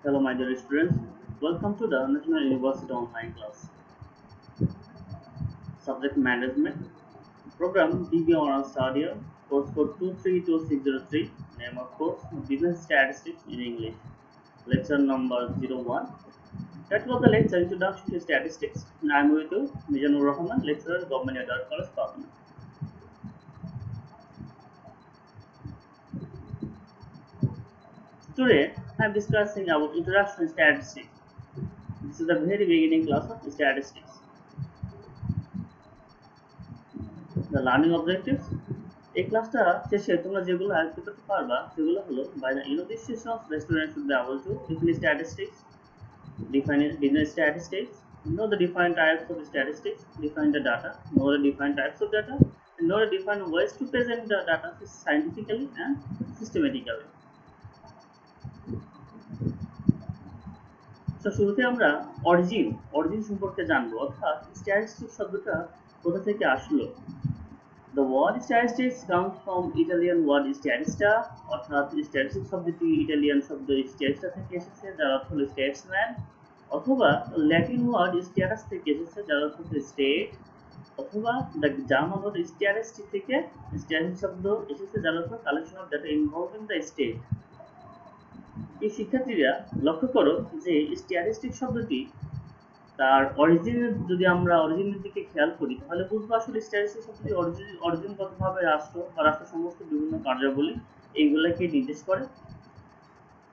Hello, my dear students. Welcome to the National University online class. Subject Management Program DB Honors Third Year, course code 232603, name of course Business Statistics in English. Lecture number 01. That was the lecture Introduction to Statistics. And I am with you, Mizanur Rahman, lecturer, Government Adult College, Patna. Today, I am discussing about Introduction to Statistics. This is the very beginning class of statistics. The learning objectives. এই ক্লাসটা শেষে তোমরা যেগুলো আয়ত্ত করতে পারবা সেগুলো হলো by the end of this session the student should be able to define statistics, define business statistics, know the different types of statistics, define the data, know the different types of data, and know the different ways to present the data scientifically and systematically. তো শুরুতে আমরা origin সম্পর্কে জানবো, অর্থাৎ statistics শব্দটা কোথা থেকে আসলো। The word statistics comes from Italian word statista, অর্থাৎ স্ট্যাটিস্টিক্স শব্দটি ইটালিয়ান শব্দ স্ট্যাটিস্টা থেকে এসেছে, যার অর্থ হলো স্টেটসম্যান, অথবা ল্যাটিন ওয়ার্ড স্ট্যাটাস থেকে এসেছে, যার অর্থ হলো স্টেট, অথবা জার্মান ওয়ার্ড স্ট্যাটিস্টিক থেকে স্ট্যাটিস্টিক শব্দ এসেছে, যার অর্থ collection of data involving the state. এই শিক্ষার্থীরা লক্ষ্য করো যে স্ট্যাটিস্টিক শব্দটি তার যদি আমরা অরিজিনের দিকে খেয়াল করি তাহলে বুঝবো আসলে স্ট্যাটিস্টিক্স শব্দটি অরিজিনগতভাবে রাষ্ট্র বা রাষ্ট্র সমস্ত বিভিন্ন কার্যাবলী এইগুলোকে নির্দেশ করে।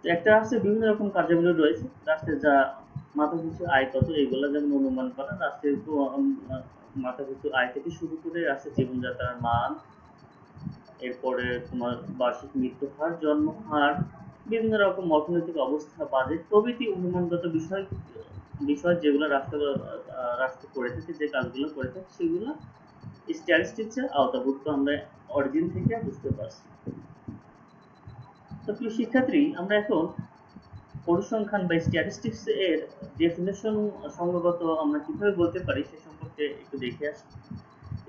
তো একটা রাষ্ট্রে বিভিন্ন রকম কার্যাবলী রয়েছে, রাষ্ট্রের যা মাথাপিছু আয় কত এইগুলো যেমন অনুমান করা, রাষ্ট্রের মাথাপিছু আয় থেকে শুরু করে রাষ্ট্রের জীবনযাত্রার মান, এরপরে তোমার বার্ষিক মৃত্যু হার, জন্ম হার, বিভিন্ন রকম অর্থনৈতিক অবস্থা, বাজেট প্রভৃতি অনুমানগত বিষয় যেগুলো রাষ্ট্র করে থাকে, যে কাজগুলো করে থাকে সেগুলো স্ট্যাটিস্টিক্সের আওতাভুক্ত আমরা অরিজিন থেকে বুঝতে পারছি। তো প্রিয় শিক্ষার্থী, আমরা এখন পরিসংখ্যান বা স্ট্যাটিস্টিক্স এর ডেফিনেশন সঙ্গত আমরা কিভাবে বলতে পারি সে সম্পর্কে একটু দেখে আসি।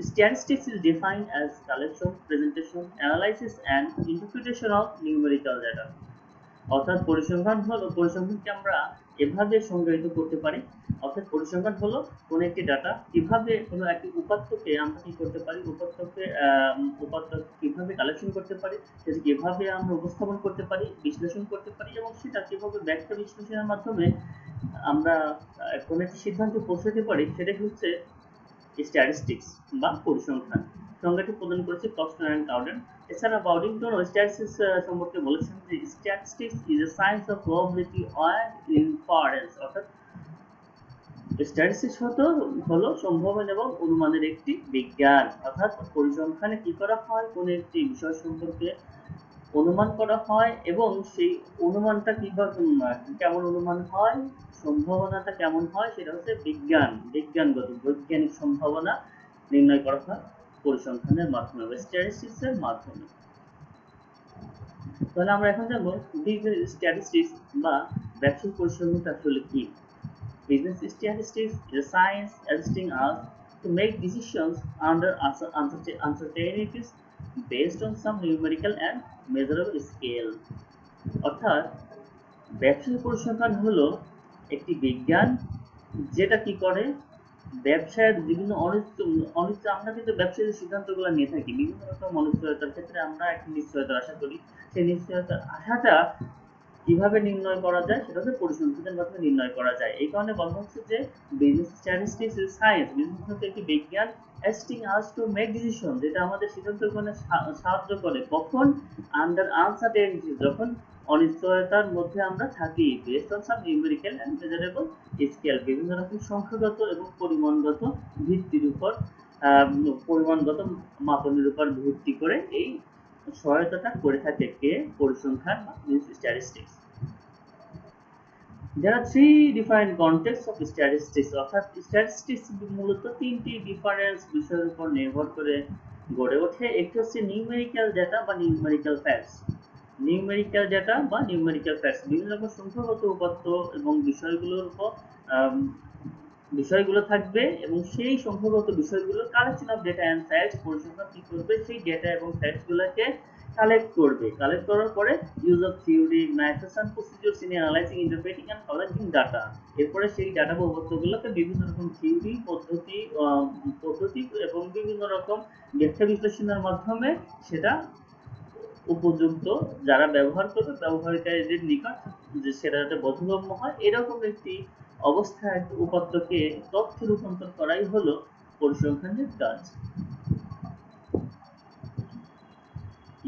Statistics is defined as collection, presentation, analysis and interpretation of numerical data. অর্থাৎ পরিসংখ্যানকে আমরা এভাবে সংজ্ঞায়িত করতে পারি, অর্থাৎ পরিসংখ্যান হলো কোন একটি ডাটা কিভাবে কোনো একটি উপাত্তকে আমরা কি করতে পারি, উপাত্ত কিভাবে কালেকশন করতে পারি, সেটা কিভাবে আমরা উপস্থাপন করতে পারি, বিশ্লেষণ করতে পারি, এবং সেটা কিভাবে ব্যাখ্যা বিশ্লেষণের মাধ্যমে আমরা কোনো একটি সিদ্ধান্তে পৌঁছাতে পারি, সেটাই হচ্ছে স্ট্যাটিস্টিক্স বা পরিসংখ্যান। সংজ্ঞাটি প্রদান করেছে কস্টন অ্যান্ড কাউডেন। এছাড়া বাউডিংটন স্ট্যাটিস্টিক্স সম্পর্কে বলেছেন যে statistics is a science of probability and inference, অর্থাৎ স্ট্যাটিস্টিক্স হলো সম্ভাবনা এবং অনুমানের একটি বিজ্ঞান। অর্থাৎ পরিসংখ্যানে কি করা হয়, কোন একটি বিষয় সম্পর্কে অনুমান করা হয় এবং সেই অনুমানটা কিভাবে কেমন অনুমান হয়, সম্ভাবনাটা কেমন হয়, সেটা হচ্ছে বিজ্ঞানগত বৈজ্ঞানিক সম্ভাবনা নির্ণয় করা হয় পরিসংখ্যানের মাধ্যমে বা স্ট্যাটিস্টিক্স এর মাধ্যমে। তাহলে আমরা এখন জানবো বিজনেস স্ট্যাটিস্টিক্স বা ব্যবসায়িক পরিসংখ্যানটা আসলে কি। Business statistics is a science assisting us to make decisions under uncertainties based on some numerical and measurable scale. অর্থাৎ ব্যবসায়িক পরিসংখ্যান হলো একটি বিজ্ঞান যেটা কি করে ব্যবসায়ের বিভিন্ন অনিশ্চিত আমরা কিন্তু ব্যবসায়িক সিদ্ধান্তগুলো নিয়ে থাকি, বিভিন্ন রকম অনিশ্চয়তার ক্ষেত্রে আমরা একটি নিশ্চয়তার আশা করি, সেই নিশ্চয়তার আশাটা কিভাবে নির্ণয় করা যায় সেটা হচ্ছে পরিসংখ্যানের মাধ্যমে নির্ণয় করা যায়। এই কারণে বলা হচ্ছে যে business statistics is science, business হচ্ছে একটি বিজ্ঞান assisting us to make decision, যেটা আমাদের সিদ্ধান্ত গ্রহণে সাহায্য করে, কখন আন্ডার আনসার্টেনিটি, যখন অনিশ্চয়তার মধ্যে আমরা থাকি, based on some numerical and measurable scale, বিভিন্ন রকম সংখ্যাগত এবং পরিমাণগত ভিত্তির উপর পরিমাণগত মাপনের উপর ভিত্তি করে এই সহায়তাটা করে থাকে কে, পরিসংখ্যান বা statistics. There are three different contexts of statistics, অর্থাৎ স্ট্যাটিস্টিক্স মূলত তিনটি ডিফারেন্স বিষয়ের উপর নির্ভর করে গড়ে ওঠে। একটি হচ্ছে নিউমেরিক্যাল ডেটা বা নিউমেরিক্যাল ফ্যাক্টস। নিউমেরিক্যাল ডেটা বা নিউমেরিক্যাল ফ্যাক্টস বিভিন্ন রকম সংখ্যাগত উপাত্ত এবং বিষয়গুলোর উপর বিষয়গুলো থাকবে এবং সেই সংখ্যাগত বিষয়গুলো collection of data and facts, পরিসংখ্যান কি করবে সেই ডেটা এবং ফ্যাক্টস গুলোকে কালেক্ট করবে। কালেক্ট করার পরে use of theory, methods and procedures in analysing, interpreting and collecting data. এরপরে সেই ডাটা বা উপপাদ্যগুলোকে বিভিন্ন রকম থিওরি, পদ্ধতি এবং বিভিন্ন রকম ব্যাখ্যা বিশ্লেষণের মাধ্যমে সেটা উপযুক্ত যারা ব্যবহার করবে ব্যবহারকারীদের নিকট যে সেটা যাতে বোধগম্য হয়, এরকম একটি অবস্থায় উপাত্তকে তথ্যে রূপান্তর করাই হলো পরিসংখ্যানের কাজ।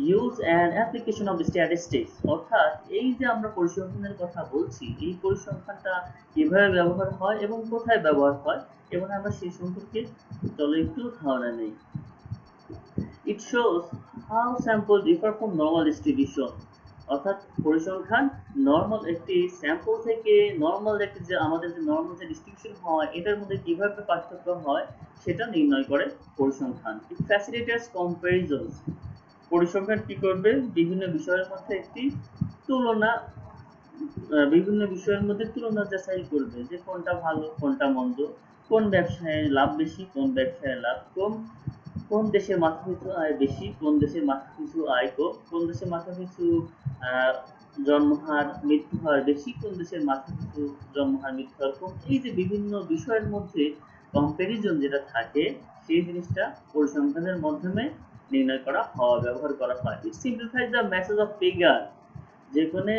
Use and application of statistics, অর্থাৎ এই যে আমরা পরিসংখ্যানের কথা বলছি, এই পরিসংখ্যানটা কিভাবে ব্যবহার হয় এবং কোথায় ব্যবহার হয়, এবং আমরা সেই সম্পর্কে চলো একটু ধারণা নেই। It shows how samples differ from normal distribution, অর্থাৎ পরিসংখ্যান নরমাল একটি স্যাম্পল থেকে নরমাল একটি যে আমাদের যে নরমাল যে ডিস্ট্রিবিউশন হয় এটার মধ্যে কিভাবে পার্থক্য হয় সেটা নির্ণয় করে পরিসংখ্যান। It facilitates comparisons, পরিসংখ্যান কি করবে, বিভিন্ন বিষয়ের মধ্যে একটি তুলনা, বিভিন্ন বিষয়ের মধ্যে তুলনা যাচাই করবে যে কোনটা ভালো কোনটা মন্দ, কোন ব্যবসায় লাভ বেশি কোন ব্যবসায় লাভ কম, কোন দেশের মাথাপিছু আয় বেশি কোন দেশের মাথাপিছু আয় কম, কোন দেশের মাথাপিছু জন্মহার মৃত্যু হার বেশি কোন দেশের মাথাপিছু জন্মহার মৃত্যু হার কম। এই যে বিভিন্ন বিষয়ের মধ্যে কম্পারিজন যেটা থাকে সেই জিনিসটা পরিসংখ্যানের মাধ্যমে নির্ণয় করা হয়, ব্যবহার করা হয়। ইট সিম্পলিফাইজ দ্য মেসেজ অফ ফিগার, যে কোনো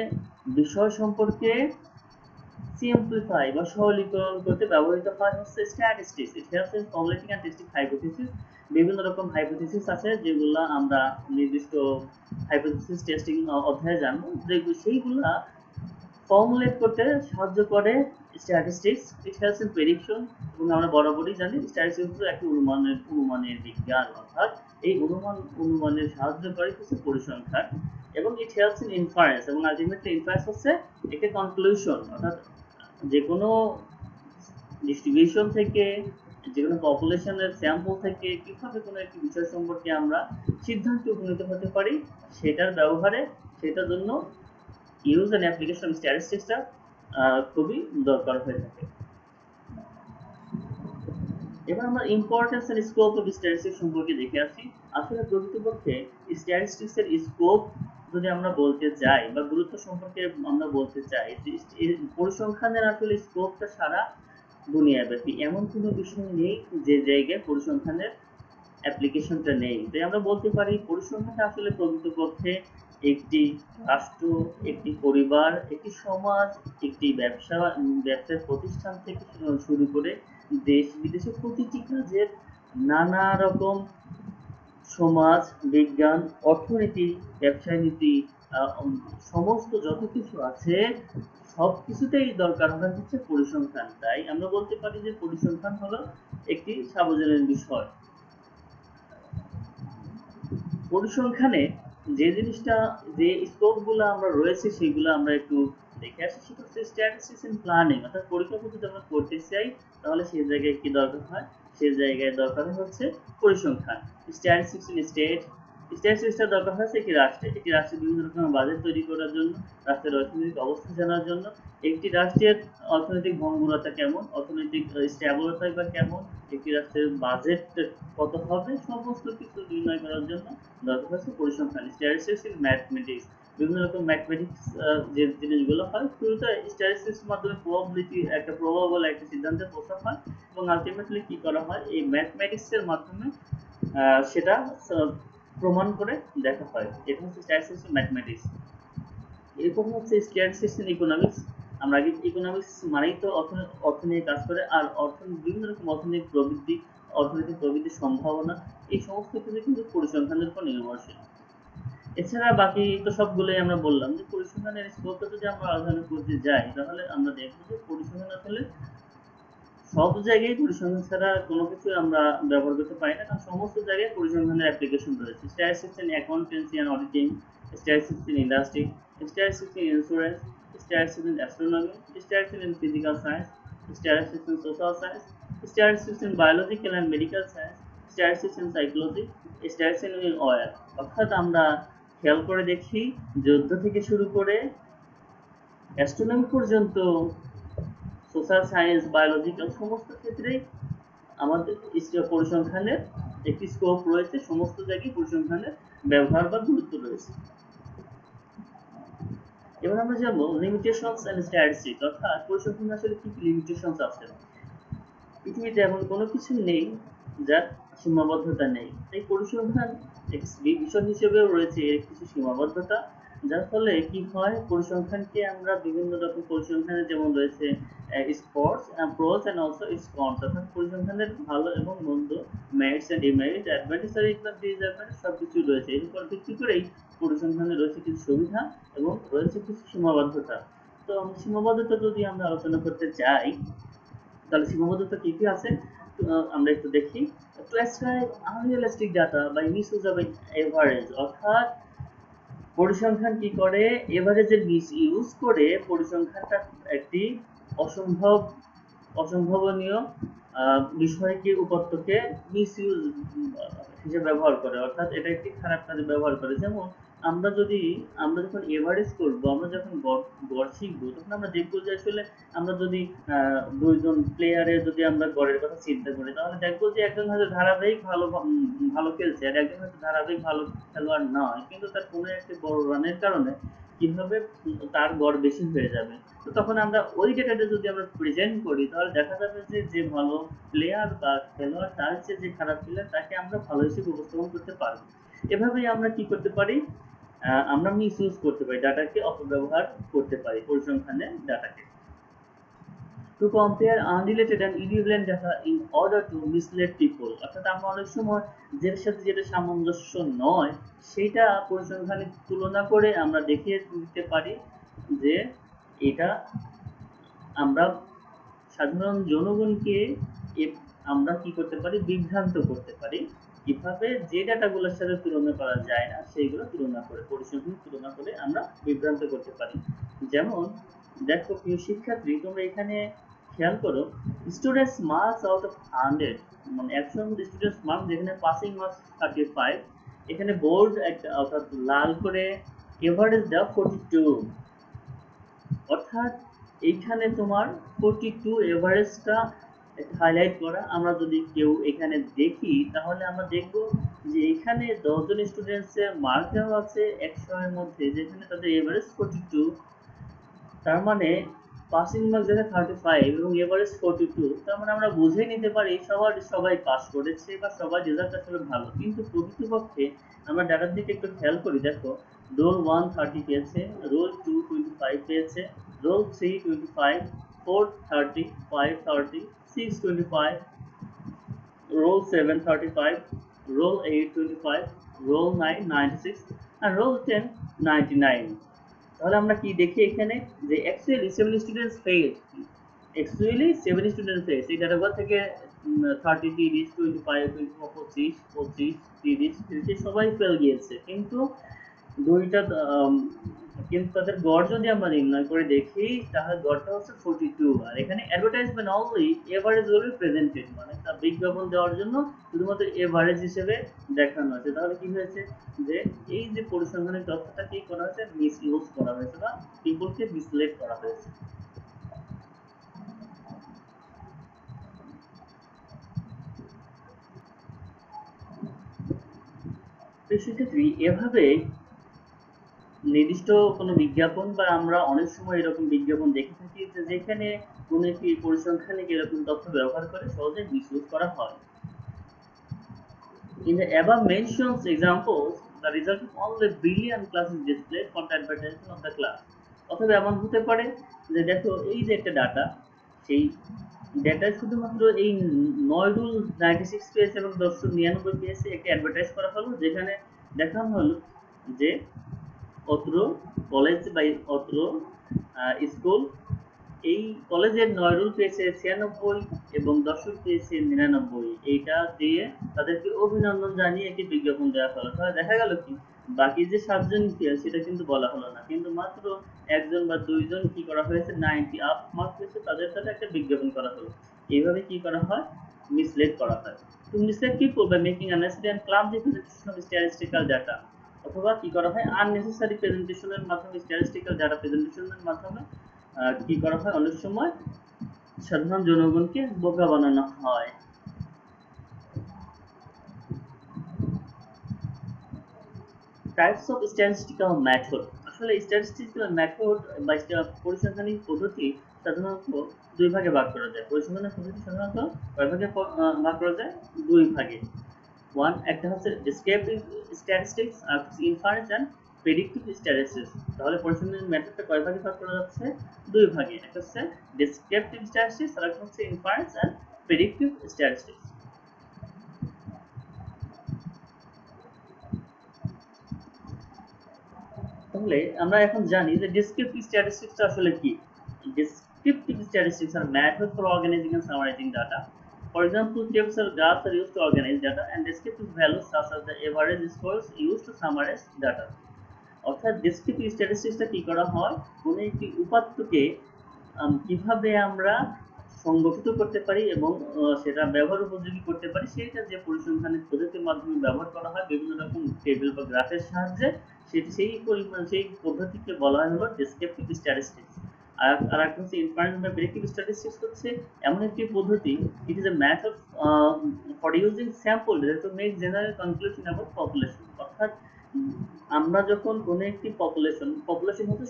বিষয় সম্পর্কে সিম্পলিফাই বা সরলীকরণ করতে ব্যবহৃত হয় হচ্ছে statistics. It helps in formulating and testing hypothesis, বিভিন্ন রকম হাইপোথিসিস আছে যেগুলো আমরা নির্দিষ্ট হাইপোথিসিস টেস্টিং অধ্যায়ে জানবো, যে সেইগুলা ফর্মুলেট করতে সাহায্য করে statistics. It helps in prediction, এবং আমরা বরাবরই জানি স্ট্যাটিস্টিক্স হলো একটি অনুমানের বিজ্ঞান, অর্থাৎ এই অনুমানের সাহায্যকারী হচ্ছে পরিসংখ্যান। এবং ইট হেল্পস ইন ইনফারেন্স, এবং আলটিমেটলি ইনফারেন্স হচ্ছে একটা কনক্লুশন, অর্থাৎ যে কোনো ডিস্ট্রিবিউশন থেকে যে কোনো পপুলেশনের স্যাম্পল থেকে কিভাবে কোনো একটি বিষয় সম্পর্কে আমরা সিদ্ধান্তে উপনীত হতে পারি সেটার ব্যবহারে সেটার জন্য ইউজ অ্যান্ড অ্যাপ্লিকেশন স্ট্যাটিস্টিক্সটা খুবই দরকার হয়ে থাকে। এবার আমরা importance and scope of statistics সম্পর্কে দেখে আসি। আসলে প্রকৃতপক্ষে স্ট্যাটিস্টিক্স এর স্কোপ যদি আমরা বলতে যাই বা গুরুত্ব সম্পর্কে আমরা বলতে চাই, পরিসংখ্যানের আসলে স্কোপটা সারা দুনিয়াব্যাপী, এমন কোনো বিষয় নেই যে জায়গায় পরিসংখ্যানের অ্যাপ্লিকেশনটা নেই। তাই আমরা বলতে পারি পরিসংখ্যানটা আসলে প্রকৃতপক্ষে একটি রাষ্ট্র, একটি পরিবার, একটি সমাজ, একটি ব্যবসার প্রতিষ্ঠান থেকে শুরু করে দেশ বিদেশে প্রতিটি কাজের নানা রকম সমাজ বিজ্ঞান, অর্থনীতি, ব্যবসায় নীতি, সমস্ত যত কিছু আছে সব কিছুতেই দরকার হয় হচ্ছে পরিসংখ্যান। তাই আমরা বলতে পারি যে পরিসংখ্যান হলো একটি সার্বজনীন বিষয়। পরিসংখ্যানে যে জিনিসটা যে স্কোপগুলো আমরা রয়েছে সেগুলো আমরা একটু দেখে আসি। সেটা হচ্ছে স্ট্যাটিস্টিক্স ইন প্ল্যানিং, অর্থাৎ পরিকল্পনা যদি আমরা করতে চাই তাহলে সেই জায়গায় কি দরকার হয়, সেই জায়গায় দরকার হচ্ছে পরিসংখ্যান। স্ট্যাটিস্টিক্স ইন স্টেট, স্ট্যাটিস্টিক্সটা দরকার হচ্ছে একটি রাষ্ট্রের বিভিন্ন রকম বাজেট তৈরি করার জন্য, রাষ্ট্রের অর্থনৈতিক অবস্থা জানার জন্য, একটি রাষ্ট্রের অর্থনৈতিক ভঙ্গুরতা কেমন, অর্থনৈতিক স্ট্যাবিলিটি বা কেমন, একটি রাষ্ট্রের বাজেট কত হবে, সমস্ত কিছু নির্ণয় করার জন্য দরকার হচ্ছে পরিসংখ্যান। স্ট্যাটিস্টিক্স ইন ম্যাথমেটিক্স, বিভিন্ন রকম ম্যাথমেটিক্স যে জিনিসগুলো হয় শুরুতে স্ট্যাটিস্টিক্স মাধ্যমে প্রবাবিলিটি একটা প্রবাবল একটা সিদ্ধান্তে পৌঁছা হয়, এবং আলটিমেটলি কি করা হয় এই ম্যাথমেটিক্স এর মাধ্যমে সেটা প্রমাণ করে দেখা হয়। এটা হচ্ছে স্ট্যাটিস্টিক্স ইন ম্যাথমেটিক্স। এরকম হচ্ছে স্ট্যাটিস্টিক্স ইন ইকোনমিক্স, আমরা আগে ইকোনমিক্স মানেই তো অর্থ নিয়ে কাজ করে, আর বিভিন্ন রকম অর্থনৈতিক প্রবৃদ্ধির সম্ভাবনা, এই সমস্ত কিছু কিন্তু পরিসংখ্যানের উপর নির্ভরশীল। এছাড়া বাকি তো সবগুলোই আমরা বললাম যে পরিসংখ্যানের স্কোপটা যদি আমরা আলোচনা করতে যাই তাহলে আমরা দেখব যে পরিসংখ্যান আসলে সব জায়গায় পরিসংখ্যান ছাড়া কোনো কিছু আমরা ব্যবহার করতে পারি না, কারণ সমস্ত জায়গায় পরিসংখ্যানের অ্যাপ্লিকেশন রয়েছে। Statistics in accountancy and auditing, statistics in industry, statistics in insurance, statistics in astronomy, statistics in physical science, statistics in social science, statistics in biological and medical science, statistics in psychology, statistics in oil. অর্থাৎ আমরা খেয়াল করে দেখি যুদ্ধ থেকে শুরু করে astronomy পর্যন্ত, সোশ্যাল সায়েন্স, বায়োলজিক্যাল সমস্ত ক্ষেত্রেই আমাদের পরিসংখ্যানের একটি স্কোপ রয়েছে, সমস্ত জায়গায় পরিসংখ্যানের ব্যবহার বা গুরুত্ব রয়েছে। এবার আমরা যাবো লিমিটেশনস এন্ড স্ট্যাটিস্টিক্স, অর্থাৎ পরিসংখ্যানে আসলে কি কি লিমিটেশনস আছে। পৃথিবীতে এমন কোনো কিছু নেই যার সীমাবদ্ধতা নেই, তাই পরিসংখ্যান বিষয় হিসেবেও রয়েছে এর কিছু সীমাবদ্ধতা, যার ফলে কি হয় পরিসংখ্যানকে আমরা বিভিন্ন রকম পরিসংখ্যানের যেমন রয়েছে sports pros and also its cons, অর্থাৎ পরিসংখ্যানের ভালো এবং মন্দ, মেরিটস এন্ড ডিমেরিটস, অ্যাডভান্টেজ আর ডিসঅ্যাডভান্টেজ সবকিছু রয়েছে। এর উপর ভিত্তি করেই পরিসংখ্যানে রয়েছে কিছু সুবিধা এবং রয়েছে কিছু সীমাবদ্ধতা। তো সীমাবদ্ধতা যদি আমরা আলোচনা করতে চাই তাহলে সীমাবদ্ধতা কি কি আছে আমরা একটু দেখি। To ascribe unrealistic data by misuse of average, অর্থাৎ পরিসংখ্যান কি করে এভারেজের মিসইউজ করে পরিসংখ্যানটা একটি অসম্ভাবনীয় বিষয়কে উপাত্তকে মিসইউজ হিসেবে ব্যবহার করে, অর্থাৎ এটা একটি খারাপ কাজে ব্যবহার করে। যেমন আমরা যখন এভারেজ করবো, আমরা যখন গড় শিখবো, তখন আমরা দেখবো যে আসলে আমরা যদি দুইজন প্লেয়ারের যদি আমরা গড়ের কথা চিন্তা করি, তাহলে দেখবো যে একজন হয়তো ধারাবাহিক ভালো খেলছে আর একজন হয়তো ধারাবাহিক ভালো খেলোয়াড় নয়, কিন্তু তার কোনো একটি বড় রানের কারণে কিভাবে তার গড় বেশি হয়ে যাবে। তো তখন আমরা ওই ডেটাটা যদি আমরা প্রেজেন্ট করি, তাহলে দেখা যাবে যে যে ভালো প্লেয়ার বা খেলোয়াড় তার চেয়ে যে খারাপ প্লেয়ার তাকে আমরা ভালো হিসেবে উপস্থাপন করতে পারবো। এভাবেই আমরা কি করতে পারি, আমরা মিসইউজ করতে পারি, ডাটাকে অপব্যবহার করতে পারি পরিসংখ্যানের ডাটাকে। To compare unrelated and irrelevant data in order to mislead people, অর্থাৎ আমরা অনেক সময় যেটার সাথে যেটা সামঞ্জস্য নয় সেটা পরিসংখ্যানে তুলনা করে আমরা দেখিয়ে দিতে পারি যে এটা আমরা সাধারণ জনগণকে আমরা কি করতে পারি, বিভ্রান্ত করতে পারি। কিভাবে যে ডাটাগুলোর সাথে তুলনা করা যায় না সেইগুলো তুলনা করে পরিসংখ্যান তুলনা করে আমরা বিভ্রান্ত করতে পারি। যেমন দেখো প্রিয় শিক্ষার্থী, তোমরা এখানে খেয়াল করো স্টুডেন্টস মার্কস আউট অফ 100, মানে 100 মধ্যে স্টুডেন্টস মার্কস যেখানে পাসিং মার্কস 35, এখানে বোল্ড একটা অর্থাৎ লাল করে এভারেজ দেওয়া 42, অর্থাৎ এইখানে তোমার 42 এভারেজটা হাইলাইট করা। আমরা যদি কেউ এখানে দেখি তাহলে আমরা দেখব যে এখানে 10 জন স্টুডেন্টসের মার্ক দেওয়া আছে 100 এর মধ্যে, যেখানে তাদের এভারেজ 42, তার মানে পাসিং মার্ক যেটা 35 এবং এভারেজ 42, তার মানে আমরা বুঝেই নিতে পারি সবাই পাস করেছে বা সবার রেজাল্ট আসলে ভালো। কিন্তু প্রকৃতপক্ষে আমরা ডাটার দিকে একটু খেয়াল করি, দেখো রোল 1 30 পেয়েছে, রোল 2 25 পেয়েছে, role 3 25, 4 30, 5 30, 6 25, roll 7 35, roll 8 25, roll 9 96 and roll 10 99। তাহলে আমরা কি দেখি এখানে যে অ্যাকচুয়ালি 7 স্টুডেন্টস ফেইলড, এই ডাটাগুলো থেকে 30 30 25 24 25 25 30 30 সবাই ফেল গিয়েছে, কিন্তু দুইটা কিন্তু তাদের গড় যদি আমরা নির্ণয় করে দেখি তাহলে গড়টা হচ্ছে 42, আর এখানে advertisement only average will be presented, মানে তার বিজ্ঞাপন দেওয়ার জন্য শুধুমাত্র এভারেজ হিসেবে দেখানো হয়েছে। তাহলে কি হয়েছে যে এই যে পরিসংখ্যানের তথ্যটা কি করা হয়েছে, মিসইউজ করা হয়েছে বা পিপলকে মিসলেড করা হয়েছে। সেক্ষেত্রে এভাবে নির্দিষ্ট কোনো বিজ্ঞাপন বা আমরা অনেক সময় এরকম বিজ্ঞাপন দেখে থাকি যে যেখানে কোনো একটি পরিসংখ্যানে এরকম তথ্য ব্যবহার করে সহজে মিসইউজ করা হয়। In the above mentioned examples, the result of all the brilliant class is displayed for the advertisement of the class. অথবা এমন হতে পারে যে দেখো এই যে একটা ডাটা, সেই ডেটায় শুধুমাত্র এই 9 রুল 96 পেয়েছে এবং 1099 পেয়েছে একটি অ্যাডভার্টাইজ করা হলো, যেখানে দেখানো হলো যে অত্র কলেজ বা অত্র স্কুল, এই কলেজের 9 রুল পেয়েছে 96 এবং 10 পেয়েছে 99, এইটা দিয়ে তাদেরকে অভিনন্দন জানিয়ে একটি বিজ্ঞাপন দেওয়া হলো। তাহলে দেখা গেল কি বাকি যে 7 জন সেটা কিন্তু বলা হলো না, কিন্তু মাত্র একজন বা দুইজন কি করা হয়েছে 90 আপ মার্ক পেয়েছে, তাদের সাথে একটা বিজ্ঞাপন করা হলো। এইভাবে কি করা হয়, মিসলেড করা হয়। To mislead people by making unnecessary and clumsy presentation of statistical data, অথবা কি করা হয় আননেসেসারি প্রেজেন্টেশনের মাধ্যমে, স্ট্যাটিস্টিক্যাল ডাটা প্রেজেন্টেশনের মাধ্যমে কি করা হয় অনেক সময় সাধারণ জনগণকে বোকা বানানো হয়। Types of statistical method. আসলে স্ট্যাটিস্টিক্যাল মেথড বা পরিসংখ্যানিক পদ্ধতি সাধারণত দুই ভাগে ভাগ করা যায়। পরিসংখ্যানিক পদ্ধতি সাধারণত কয় ভাগে ভাগ করা যায়? দুই ভাগে। একটা হচ্ছে ডেসক্রিপটিভ স্ট্যাটিস্টিক্স আর ইনফারেন্স এন্ড প্রেডিক্টিভ স্ট্যাটিস্টিক্স। তাহলে পরিসংখ্যানিক মেথডটা কয় ভাগে ভাগ করা যাচ্ছে? দুই ভাগে। একটা হচ্ছে ডেসক্রিপটিভ স্ট্যাটিস্টিক্স আর একটা হচ্ছে ইনফারেন্স এন্ড প্রেডিক্টিভ স্ট্যাটিস্টিক্স। তাহলে আমরা এখন জানি যে ডেসক্রিপটিভ স্ট্যাটিস্টিক্স আসলে কি। Descriptive statistics are methods for organizing and summarizing data. For example, tables or graphs are used to organize data, and descriptive values such as the average scores used to summarize data. অর্থাৎ descriptive স্ট্যাটিস্টিক্সটা কি করা হয়? কোনো একটি উপাত্তকে কিভাবে আমরা সংগঠিত করতে পারি এবং সেটা ব্যবহার উপযোগী করতে পারি, সেইটা যে পরিসংখ্যানিক পদ্ধতির মাধ্যমে ব্যবহার করা হয় বিভিন্ন রকম টেবিল বা গ্রাফের সাহায্যে, সেই পদ্ধতিকে বলা হয় হলো ডেসক্রিপটিভ স্ট্যাটিস্টিক্স। আর একটা হচ্ছে ইনফারেন্স বা প্রেডিক্টিভ স্ট্যাটিস্টিক্স হচ্ছে এমন একটি পদ্ধতি, it is a method for using sample data to make general conclusion about population. অর্থাৎ আমরা যখন কোনো একটি পপুলেশন হচ্ছে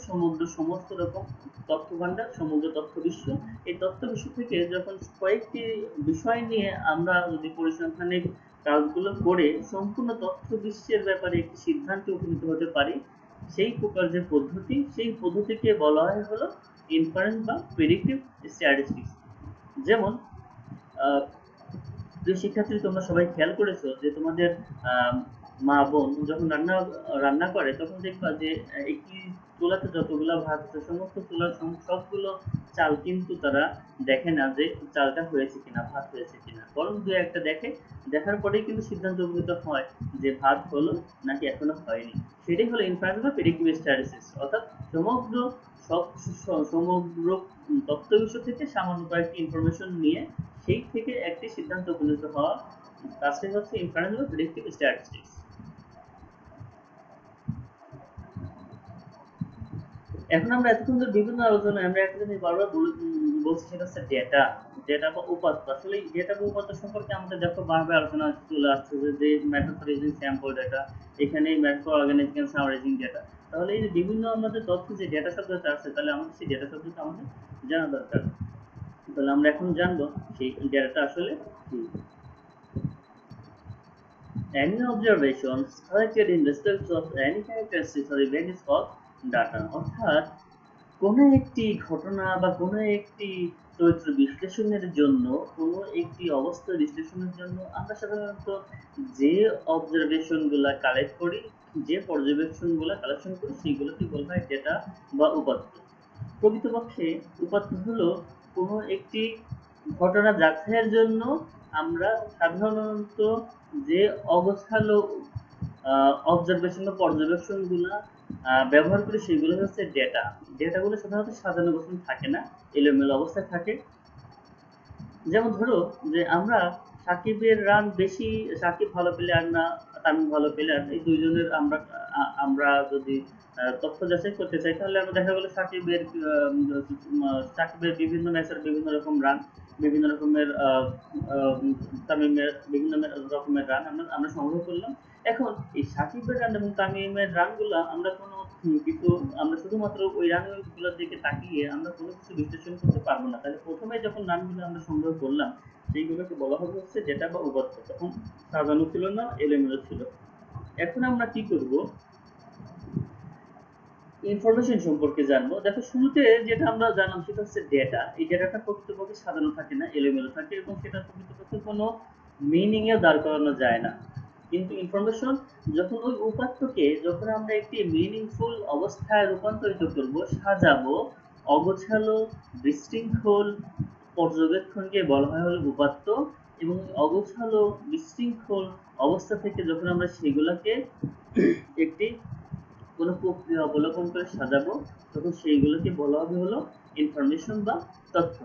সমস্ত রকম তথ্য ভান্ডার, সমগ্র তথ্য বিশ্ব। এই তথ্য বিশ্ব থেকে যখন কয়েকটি বিষয় নিয়ে আমরা যদি পরিসংখ্যানিক কাজগুলো করে সম্পূর্ণ তথ্য বিশ্বের ব্যাপারে একটি সিদ্ধান্তে উপনীত হতে পারি, সেই প্রকার যে পদ্ধতি, সেই পদ্ধতিকে বলা হয় হলো ইনফারেন্স বা প্রেডিক্টিভ স্ট্যাটিস্টিক্স। যেমন প্রিয় শিক্ষার্থী, তোমরা সবাই খেয়াল করেছো যে তোমাদের মা বোন যখন রান্না করে তখন দেখবা যে একটি চুলাতে যতগুলো ভাত আছে সমস্ত চুলার সবগুলো চাল কিন্তু তারা দেখে না যে চালটা হয়েছে কিনা, ভাত হয়েছে কিনা, বরং দু একটা দেখে, দেখার পরেই কিন্তু সিদ্ধান্ত উপনীত হয় যে ভাত হলো নাকি এখনো হয়নি। সেটাই হলো ইনফারেন্স বা প্রেডিক্টিভ স্ট্যাটিস্টিক্স। অর্থাৎ সমগ্র তথ্য বিশ্ব থেকে সামান্য কয়েকটি ইনফরমেশন নিয়ে সেই থেকে একটি সিদ্ধান্ত উপনীত হওয়া কাজটাই হচ্ছে ইনফারেন্স বা প্রেডিক্টিভ স্ট্যাটিস্টিক্স। এখন আমরা এতক্ষণ ধরে বিভিন্ন আলোচনায় আমরা একটা জিনিস বারবার বলছি, সেটা হচ্ছে ডেটা বা উপাত্ত। আসলে এই ডেটা বা উপাত্ত সম্পর্কে আমাদের দেখো বারবার আলোচনা চলে আসছে যে method for using sample data, এখানে method for organising and summarising data. তাহলে এই যে বিভিন্ন আমাদের তথ্য যে ডেটা শব্দটা আছে, তাহলে আমাদের সেই ডেটা শব্দটা আমাদের জানা দরকার। তাহলে আমরা এখন জানবো সেই ডেটাটা আসলে কি। Any observations collected in respect of any characteristics or event is called data. অর্থাৎ কোনো একটি ঘটনা বা কোনো একটি চরিত্র বিশ্লেষণের জন্য, কোনো একটি অবস্থা বিশ্লেষণের জন্য আমরা সাধারণত যে অবজারভেশনগুলো কালেক্ট করি, যে পর্যবেক্ষণগুলো কালেকশন করি, সেইগুলোকে বলা হয় ডেটা বা উপাত্ত। প্রকৃতপক্ষে উপাত্ত হলো কোনো একটি ঘটনা যাচাইয়ের জন্য আমরা সাধারণত যে অগোছালো অবজারভেশন বা পর্যবেক্ষণগুলো ব্যবহার করি, সেগুলো হচ্ছে ডেটা। ডেটাগুলো সাধারণত সাজানো গোছানো থাকে না, এলোমেলো অবস্থায় থাকে। যেমন ধরো যে আমরা সাকিবের রান বেশি, সাকিব ভালো প্লেয়ার না তামিম ভালো প্লেয়ার, এই দুইজনের আমরা যদি তথ্য যাচাই করতে চাই, তাহলে আমরা দেখা গেল সাকিবের বিভিন্ন ম্যাচের বিভিন্ন রকম রান, বিভিন্ন রকমের তামিমের বিভিন্ন রকমের রান আমরা সংগ্রহ করলাম। এখন এই সাকিবের রান এবং তামিমের রানগুলো আমরা কোনো কিছু, আমরা শুধুমাত্র ওই রানগুলোর দিকে তাকিয়ে আমরা কোনো কিছু বিশ্লেষণ করতে পারবো না। তাহলে প্রথমে যখন রানগুলো আমরা সংগ্রহ করলাম, সেইগুলোকে বলা হবে হচ্ছে ডেটা বা উপাত্ত। তখন সাজানো ছিল না, এলোমেলো ছিল। এখন আমরা কি করব? ইনফরমেশন সম্পর্কে জানবো। দেখো, শুরুতে যেটা আমরা জানলাম সেটা হচ্ছে ডেটা। এই ডেটাটা প্রকৃতপক্ষে সাজানো থাকে না, এলোমেলো থাকে এবং সেটা প্রকৃতপক্ষে কোনো মিনিং এ দাঁড় করানো যায় না। কিন্তু ইনফরমেশন যখন ওই উপাত্তকে যখন আমরা একটি মিনিংফুল অবস্থায় রূপান্তরিত করব, সাজাবো, অগোছালো বিশৃঙ্খল পর্যবেক্ষণকে বলা হয় হলো উপাত্ত। এবং অগোছালো বিশৃঙ্খল অবস্থা থেকে যখন আমরা সেগুলোকে একটি কোনো প্রক্রিয়া অবলম্বন করে সাজাবো, তখন সেইগুলোকে বলা হবে হলো ইনফরমেশন বা তথ্য।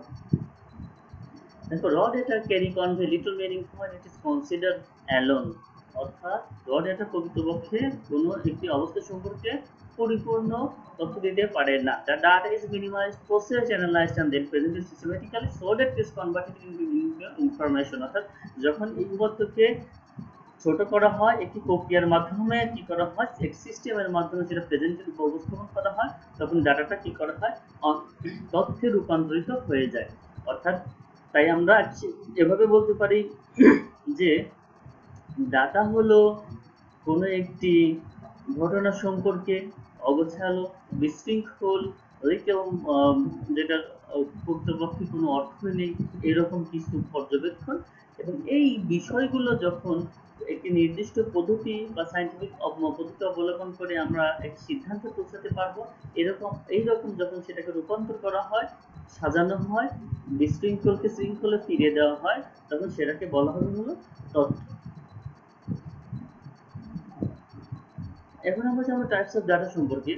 দেখো, র data carry convey little meaning when it is considered alone। অর্থাৎ র ডেটা প্রকৃতপক্ষে কোনো একটি অবস্থা সম্পর্কে পরিপূর্ণ তথ্য দিতে পারে না। The data is minimized, processed, analyzed and then presented systematically so that it is converted into information। অর্থাৎ যখন এই উপাত্তকে ছোট করা হয় একটি প্রক্রিয়ার মাধ্যমে, কি করা হয় একটি সিস্টেমের মাধ্যমে সেটা প্রেজেন্টের উপস্থাপন করা হয়, তখন ডাটাটা কি করা হয় তথ্যে রূপান্তরিত হয়ে যায়। অর্থাৎ তাই আমরা এভাবে বলতে পারি যে ডাটা হলো কোনো একটি ঘটনা সম্পর্কে অগোছালো, বিশৃঙ্খল, যেটার প্রকৃতপক্ষে কোনো অর্থই নেই এরকম কিছু পর্যবেক্ষণ, এবং এই বিষয়গুলো যখন একটি নির্দিষ্ট পদ্ধতি বা সায়েন্টিফিক পদ্ধতি অবলম্বন করে আমরা একটি সিদ্ধান্তে পৌঁছাতে পারবো, এইরকম যখন সেটাকে রূপান্তর করা হয়, সাজানো হয়, বিশৃঙ্খলকে শৃঙ্খলে ফিরিয়ে দেওয়া হয়, তখন সেটাকে বলা হবে হলো তথ্য। এখন আমরা জানবো টাইপস অফ ডাটা সম্পর্কে।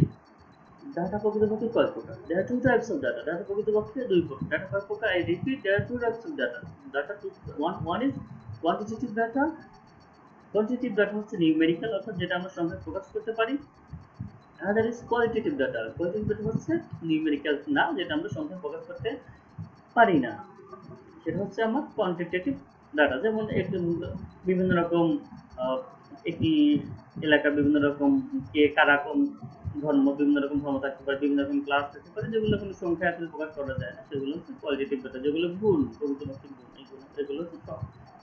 ডাটা প্রকৃতপক্ষে কয় প্রকার? There are two types of data. Data প্রকৃতপক্ষে দুই প্রকার। ডাটা কয় প্রকার? I repeat, there are two types of data. One is quantitative data. Quantitative data হচ্ছে নিউমেরিক্যাল, অর্থাৎ যেটা আমরা সংখ্যায় প্রকাশ করতে পারি। Another is qualitative data. Qualitative data হচ্ছে নিউমেরিক্যাল না, যেটা আমরা সংখ্যায় প্রকাশ করতে পারি না। সেটা হচ্ছে আমার কোয়ান্টিটেটিভ ডাটা। যেমন একটু বিভিন্ন রকম একটি এলাকার বিভিন্ন রকম কে কারা কোন ধর্ম, বিভিন্ন রকম ধর্ম থাকতে পারে, বিভিন্ন রকম ক্লাস থাকতে পারে, যেগুলো কোনো সংখ্যা আসলে প্রকাশ করা যায় না, সেগুলো হচ্ছে কোয়ালিটেটিভ ডাটা। যেগুলো ভুল, প্রকৃতপক্ষে ভুল, এগুলো হচ্ছে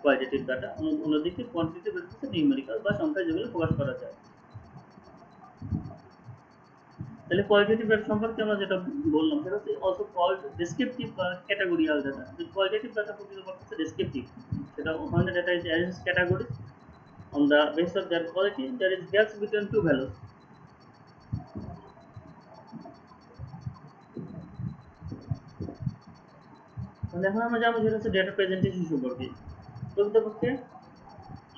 কোয়ালিটেটিভ ডাটা। অন্যদিকে কোয়ান্টিটেটিভ ডাটা হচ্ছে নিউমেরিক্যাল বা সংখ্যায় যেগুলো প্রকাশ করা যায়। তাহলে কোয়ালিটেটিভ ডাটা সম্পর্কে আমরা যেটা বললাম সেটা হচ্ছে অলসো কল্ড ডেসক্রিপটিভ বা ক্যাটাগরিয়াল ডাটা। কোয়ালিটেটিভ ডাটা প্রকৃতপক্ষে হচ্ছে ডেসক্রিপটিভ, সেটা ওখানে data is arrange categories on the basis of their quality there is gaps between two values. তাহলে এখন আমরা জানবো যেটা হচ্ছে ডেটা প্রেজেন্টেশন সম্পর্কে। প্রকৃতপক্ষে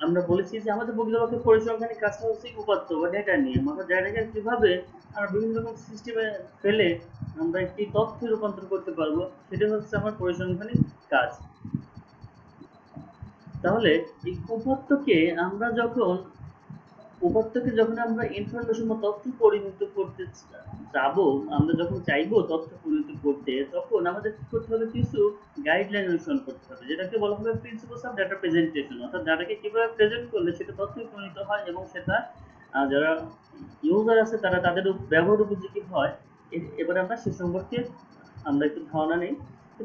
আমরা বলেছি যে আমাদের প্রকৃতপক্ষে পরিসংখ্যানিক কাজটা হচ্ছে উপাত্ত বা ডেটা নিয়ে, অর্থাৎ ডেটাকে কিভাবে আমরা বিভিন্ন রকম সিস্টেমে ফেলে আমরা একটি তথ্যে রূপান্তর করতে পারবো, সেটা হচ্ছে আমার পরিসংখ্যানিক কাজ। তাহলে এই উপাত্তকে যখন আমরা ইনফরমেশন বা তথ্য পরিণত করতে যাবো, আমরা যখন চাইবো তথ্য পরিণত করতে, তখন আমাদের কি করতে হবে? কিছু গাইডলাইন অনুসরণ করতে হবে, যেটাকে বলা হবে প্রিন্সিপালস অফ ডাটা প্রেজেন্টেশন। অর্থাৎ ডাটাকে কিভাবে প্রেজেন্ট করলে সেটা তথ্যে পরিণত হয় এবং সেটা যারা ইউজার আছে তারা তাদের ব্যবহার উপযোগী হয়। এবারে আমরা সে সম্পর্কে আমরা একটু ধারণা নেই।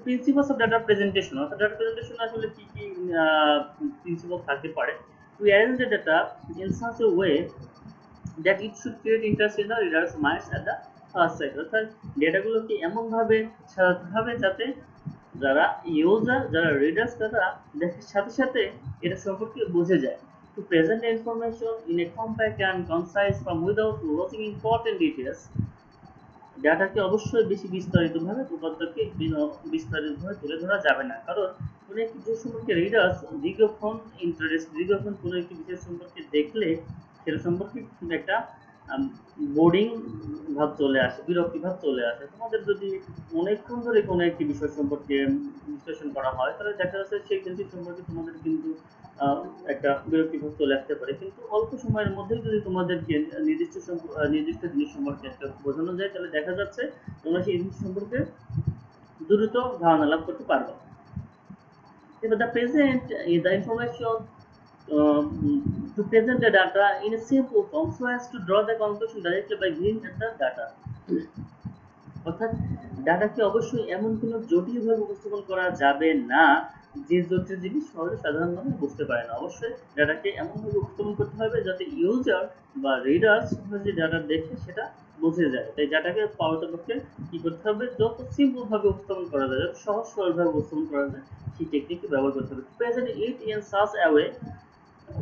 প্রিন্সিপালস অফ ডাটা প্রেজেন্টেশন, অর্থাৎ ডাটা প্রেজেন্টেশন আসলে কি কি প্রিন্সিপাল থাকতে পারে? To arrange the data in such a way that it should create interest in the reader's minds at the first sight. অর্থাৎ ডেটাগুলোকে এমনভাবে সাজাতে হবে যাতে যারা ইউজার, যারা রিডার্স, তারা দেখার সাথে সাথে এটা সম্পর্কে বুঝে যায়। To present the information in a compact and concise form without losing important details. ডাটাকে অবশ্যই বেশি বিস্তারিতভাবে উপাত্তকে বিস্তারিতভাবে তুলে ধরা যাবে না, কারণ কোনো একটি বিষয় সম্পর্কে রিডার্স দীর্ঘক্ষণ কোনো একটি বিষয় সম্পর্কে দেখলে সেটা সম্পর্কে একটা বোর্ডিং ভাব চলে আসে, বিরক্তি ভাব চলে আসে। তোমাদের যদি অনেকক্ষণ ধরে কোনো একটি বিষয় সম্পর্কে বিশ্লেষণ করা হয়, তাহলে দেখা যাচ্ছে সেই জিনিস সম্পর্কে তোমাদের কিন্তু একটা বিরক্তি ভাব চলে আসতে পারে। কিন্তু অল্প সময়ের মধ্যেই যদি তোমাদেরকে নির্দিষ্ট জিনিস সম্পর্কে একটা বোঝানো যায়, তাহলে দেখা যাচ্ছে তোমরা সেই জিনিস সম্পর্কে দ্রুত ধারণা লাভ করতে পারবে। এবার the information to present the data in a simple form so as to draw the conclusion directly by viewing at the data. অর্থাৎ ডাটাকে অবশ্যই এমন কোনো জটিলভাবে উপস্থাপন করা যাবে না যে জটিল জিনিস সহজে সাধারণ মানুষ বুঝতে পারে না। অবশ্যই ডাটাকে এমনভাবে উপস্থাপন করতে হবে যাতে ইউজার বা রিডার্স যে ডাটা দেখে সেটা বুঝে যায়। তাই ডাটাকে পাওয়াতে কি করতে হবে? যত সিম্পল ভাবে উপস্থাপন করা যায়, যত সহজ সরলভাবে উপস্থাপন করা যায়, সেই টেকনিকটি ব্যবহার করতে হবে। Present it in such a way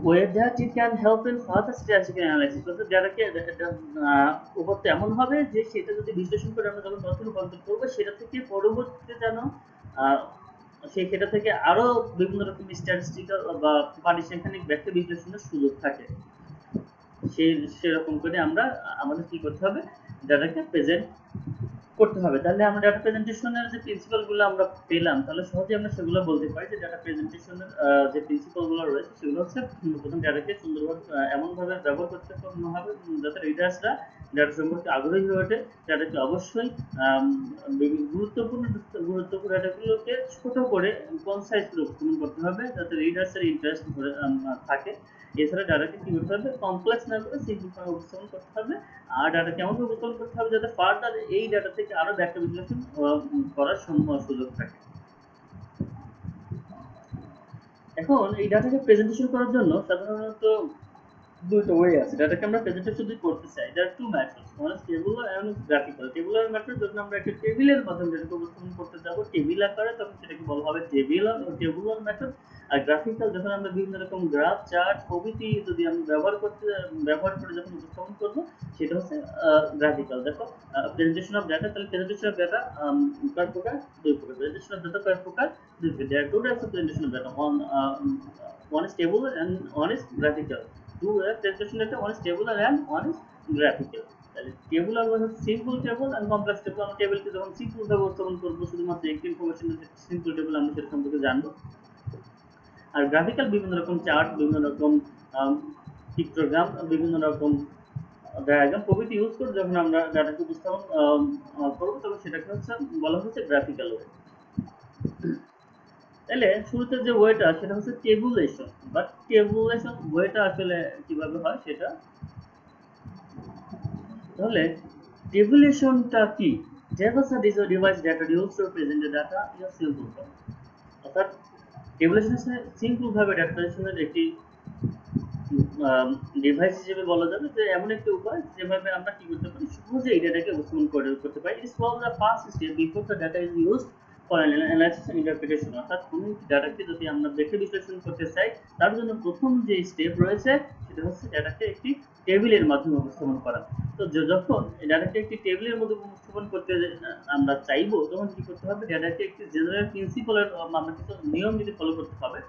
where that it can help in further statistical analysis. অর্থাৎ ডাটাকে উপাত্ত এমন হবে যে সেটা যদি বিশ্লেষণ করে আমরা যখন তথ্য রূপান্তর করবো, সেটা থেকে পরবর্তীতে যেন সেটা থেকে আরো বিভিন্ন রকম স্ট্যাটিস্টিক্যাল বা পারিসংখ্যানিক ব্যাখ্যা বিশ্লেষণের সুযোগ থাকে। সেরকম করে আমরা আমাদের কি করতে হবে? ডাটাকে প্রেজেন্ট করতে হবে। তাহলে আমরা ডাটা প্রেজেন্টেশনের যে প্রিন্সিপাল গুলো আমরা পেলাম, তাহলে সহজে আমরা সেগুলো বলতে পারি যে ডাটা প্রেজেন্টেশনের যে প্রিন্সিপাল গুলো রয়েছে সেগুলো হচ্ছে প্রথম ডাটাকে সুন্দরভাবে এমনভাবে ব্যবহার করতে হবে যাতে রিডার্সরা ডাটা সম্পর্কে আগ্রহী হয়ে ওঠে। ডাটাকে অবশ্যই গুরুত্বপূর্ণ ডাটাগুলোকে ছোট করে কনসাইজ করে উপস্থাপন করতে হবে যাতে রিডার্সের ইন্টারেস্ট থাকে। এছাড়া ডাটাকে কি করতে হবে, কমপ্লেক্স না করে সিম্পল ফর্মে উপস্থাপন করতে হবে। আর ডাটা কেমন ভাবে উপস্থাপন করতে হবে যাতে ফার্দার এই ডাটা থেকে আরো ব্যাখ্যা বিশ্লেষণ করার সুযোগ থাকে। এখন এই ডাটাকে প্রেজেন্টেশন করার জন্য সাধারণত দুটো ওয়ে আছে। ডাটাকে আমরা প্রেজেন্টেশন যদি করতে চাই, there are two methods, one is tabular and graphical. tabular method যখন আমরা একটা টেবিলের মাধ্যমে ডাটাকে উপস্থাপন করতে যাব টেবিল আকারে, তখন সেটাকে বলা হবে tabular মেথড। আর গ্রাফিক্যাল যখন আমরা বিভিন্ন রকম গ্রাফ, চার্ট প্রভৃতি যদি আমরা ব্যবহার করে যখন উপস্থাপন করব, সেটা হচ্ছে গ্রাফিক্যাল। দেখো প্রেজেন্টেশন অফ ডাটা, তাহলে প্রেজেন্টেশন অফ ডাটা কয় প্রকার? দুই প্রকার। প্রেজেন্টেশন অফ ডাটা কয় প্রকার? দুই প্রকার। there are two types of presentation of data, one is tabular and one is graphical. Two presentation data, one is tabular and one is graphical. তাহলে tabular মানে simple table and complex table. আমরা টেবিলকে যখন simple ভাবে উপস্থাপন করব, শুধুমাত্র একটি ইনফরমেশন সিম্পল টেবল, আমরা সেটা সম্পর্কে জানবো। আর গ্রাফিক্যাল বিভিন্ন রকম চার্ট, বিভিন্ন রকম পিক্টোগ্রাম, বিভিন্ন রকম ডায়াগ্রাম প্রভৃতি ইউজ করে যখন আমরা ডাটাকে উপস্থাপন করব, তখন সেটাকে হচ্ছে বলা হচ্ছে গ্রাফিক্যাল ওয়ে। তাহলে শুরুতে যে ওয়েটা সেটা হচ্ছে টেবুলেশন। বাট টেবুলেশন ওয়েটা আসলে কিভাবে হয় সেটা, তাহলে টেবুলেশনটা কি? Tables are these device that are used to present the data in a simple form. অর্থাৎ টেবুলেশন সিম্পল ভাবে ডেটাবেসের একটি ডিভাইস হিসেবে বলা যাবে যে এমন একটি উপায় যেভাবে আমরা কি করতে পারি, সহজে এই ডাটাকে উপস্থাপন করতে পারি। It is called the first step before the data is used for analysis and interpretation. অর্থাৎ কোনো ডাটাকে যদি আমরা দেখে বিশ্লেষণ করতে চাই, তার জন্য প্রথম যে স্টেপ রয়েছে সেটা হচ্ছে ডাটাকে একটি টেবিলের মাধ্যমে উপস্থাপন করা। তো যখন ডাটাকে একটি টেবিলের মধ্যে উপস্থাপন করতে আমরা চাইবো, তখন কি করতে হবে, ডাটাকে একটি জেনারেল প্রিন্সিপালের আমরা কিছু নিয়ম যদি ফলো করতে হবে,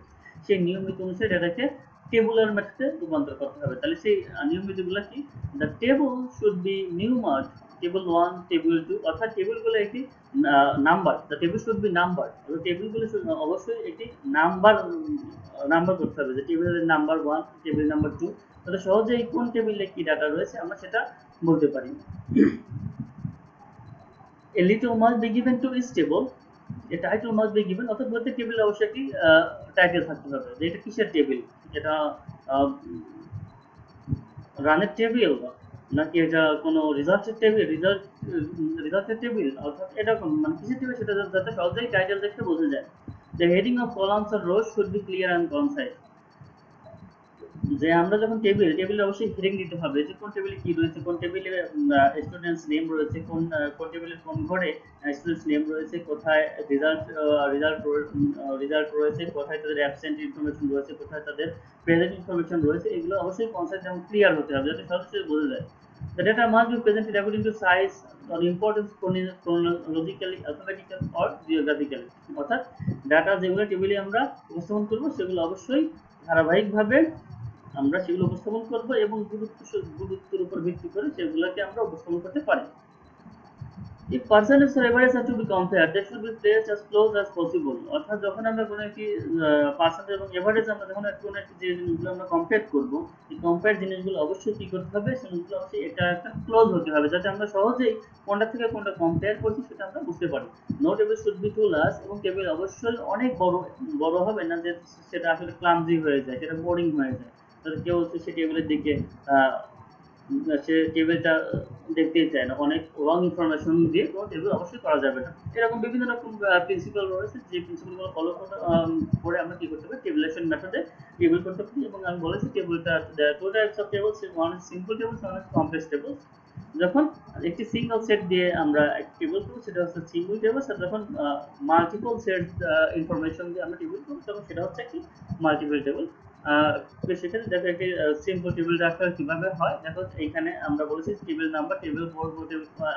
সেই নিয়মিত অনুসারে ডাটাকে টেবুলার মেথডে রূপান্তর করতে হবে। তাহলে সেই নিয়মগুলো কি? The table should be numbered, table 1, table 2, অর্থাৎ টেবিলগুলো একটি number. The table should be number, টেবিলগুলো অবশ্যই একটি নাম্বার করতে হবে, যে টেবিলের নাম্বার 1, টেবিল নাম্বার 2। তাহলে সহজেই কোন টেবিলে কি ডাটা রয়েছে আমরা সেটা বলতে পারি। A little must be given to each table, a title must be given, অর্থাৎ প্রত্যেক টেবিলে অবশ্যই একটি টাইটেল থাকতে হবে, যে এটা কিসের টেবিল, এটা রানের টেবিল নাকি এটা কোনো রিজাল্টের টেবিল, অর্থাৎ এরকম মানে কিসের টেবিল সেটা যাতে সহজেই টাইটেল দেখে বোঝা যায়। The heading of columns or rows should be clear and concise. যে আমরা যখন টেবিলে অবশ্যই হেডিং দিতে হবে, যে কোন টেবিলে কি রয়েছে, কোন টেবিলে স্টুডেন্টস নেম রয়েছে, কোন টেবিলে কোন ঘরে স্টুডেন্টস নেম রয়েছে, কোথায় রিজাল্ট রয়েছে, কোথায় তাদের অ্যাবসেন্ট ইনফরমেশন রয়েছে, কোথায় তাদের প্রেজেন্ট ইনফরমেশন রয়েছে। এগুলো অবশ্যই কনসেপ্ট এবং ক্লিয়ার হতে হবে যাতে সহজে বোঝা যায়। The data must be presented according to size or importance, chronologically, alphabetically or geographically. অর্থাৎ ডাটা যেগুলো টেবিলে আমরা উপস্থাপন করব সেগুলো অবশ্যই ধারাবাহিকভাবে আমরা সেগুলো উপস্থাপন করব এবং গুরুত্বের উপর ভিত্তি করে সেগুলোকে আমরা উপস্থাপন করতে পারি। If percentages or averages are to be compared, they should be placed as close as possible. অর্থাৎ যখন আমরা কোনো একটি পার্সেন্টেজ এবং এভারেজ আমরা যখন কোনো একটি যে জিনিসগুলো আমরা কম্পেয়ার করব, এই কম্পেয়ার জিনিসগুলো অবশ্যই কি করতে হবে, সেগুলো অবশ্যই এটা একটা ক্লোজ হতে হবে যাতে আমরা সহজেই কোনটা থেকে কোনটা কম্পেয়ার করছি সেটা আমরা বুঝতে পারি। No table should be too large, এবং টেবিল অবশ্যই অনেক বড় হবে না যে সেটা আসলে ক্লামজি হয়ে যায়, সেটা বোরিং হয়ে যায়। তাহলে কেউ সে টেবিলের দিকে সে টেবিলটা দেখতেই চায় না, অনেক রং ইনফরমেশন দিয়ে কোনো টেবিল অবশ্যই করা যাবে না। এরকম বিভিন্ন রকম প্রিন্সিপাল রয়েছে, যে প্রিন্সিপালগুলো ফলো করে আমরা কি করতে পারি, টেবুলেশন মেথডে টেবিল করতে পারি। এবং আমি বলেছি টেবিলটা two types of tables, one is simple tables, one is complex tables. যখন একটি সিঙ্গেল সেট দিয়ে আমরা একটি টেবিল করব সেটা হচ্ছে সিম্পল টেবলস, আর যখন মাল্টিপল সেট ইনফরমেশন দিয়ে আমরা টেবিল করব তখন সেটা হচ্ছে কি মাল্টিপল টেবিল। সেখানে দেখো একটি সিম্পল টেবিল রাখা কিভাবে হয়, দেখো এখানে আমরা বলেছি টেবিল নাম্বার, টেবিল 4,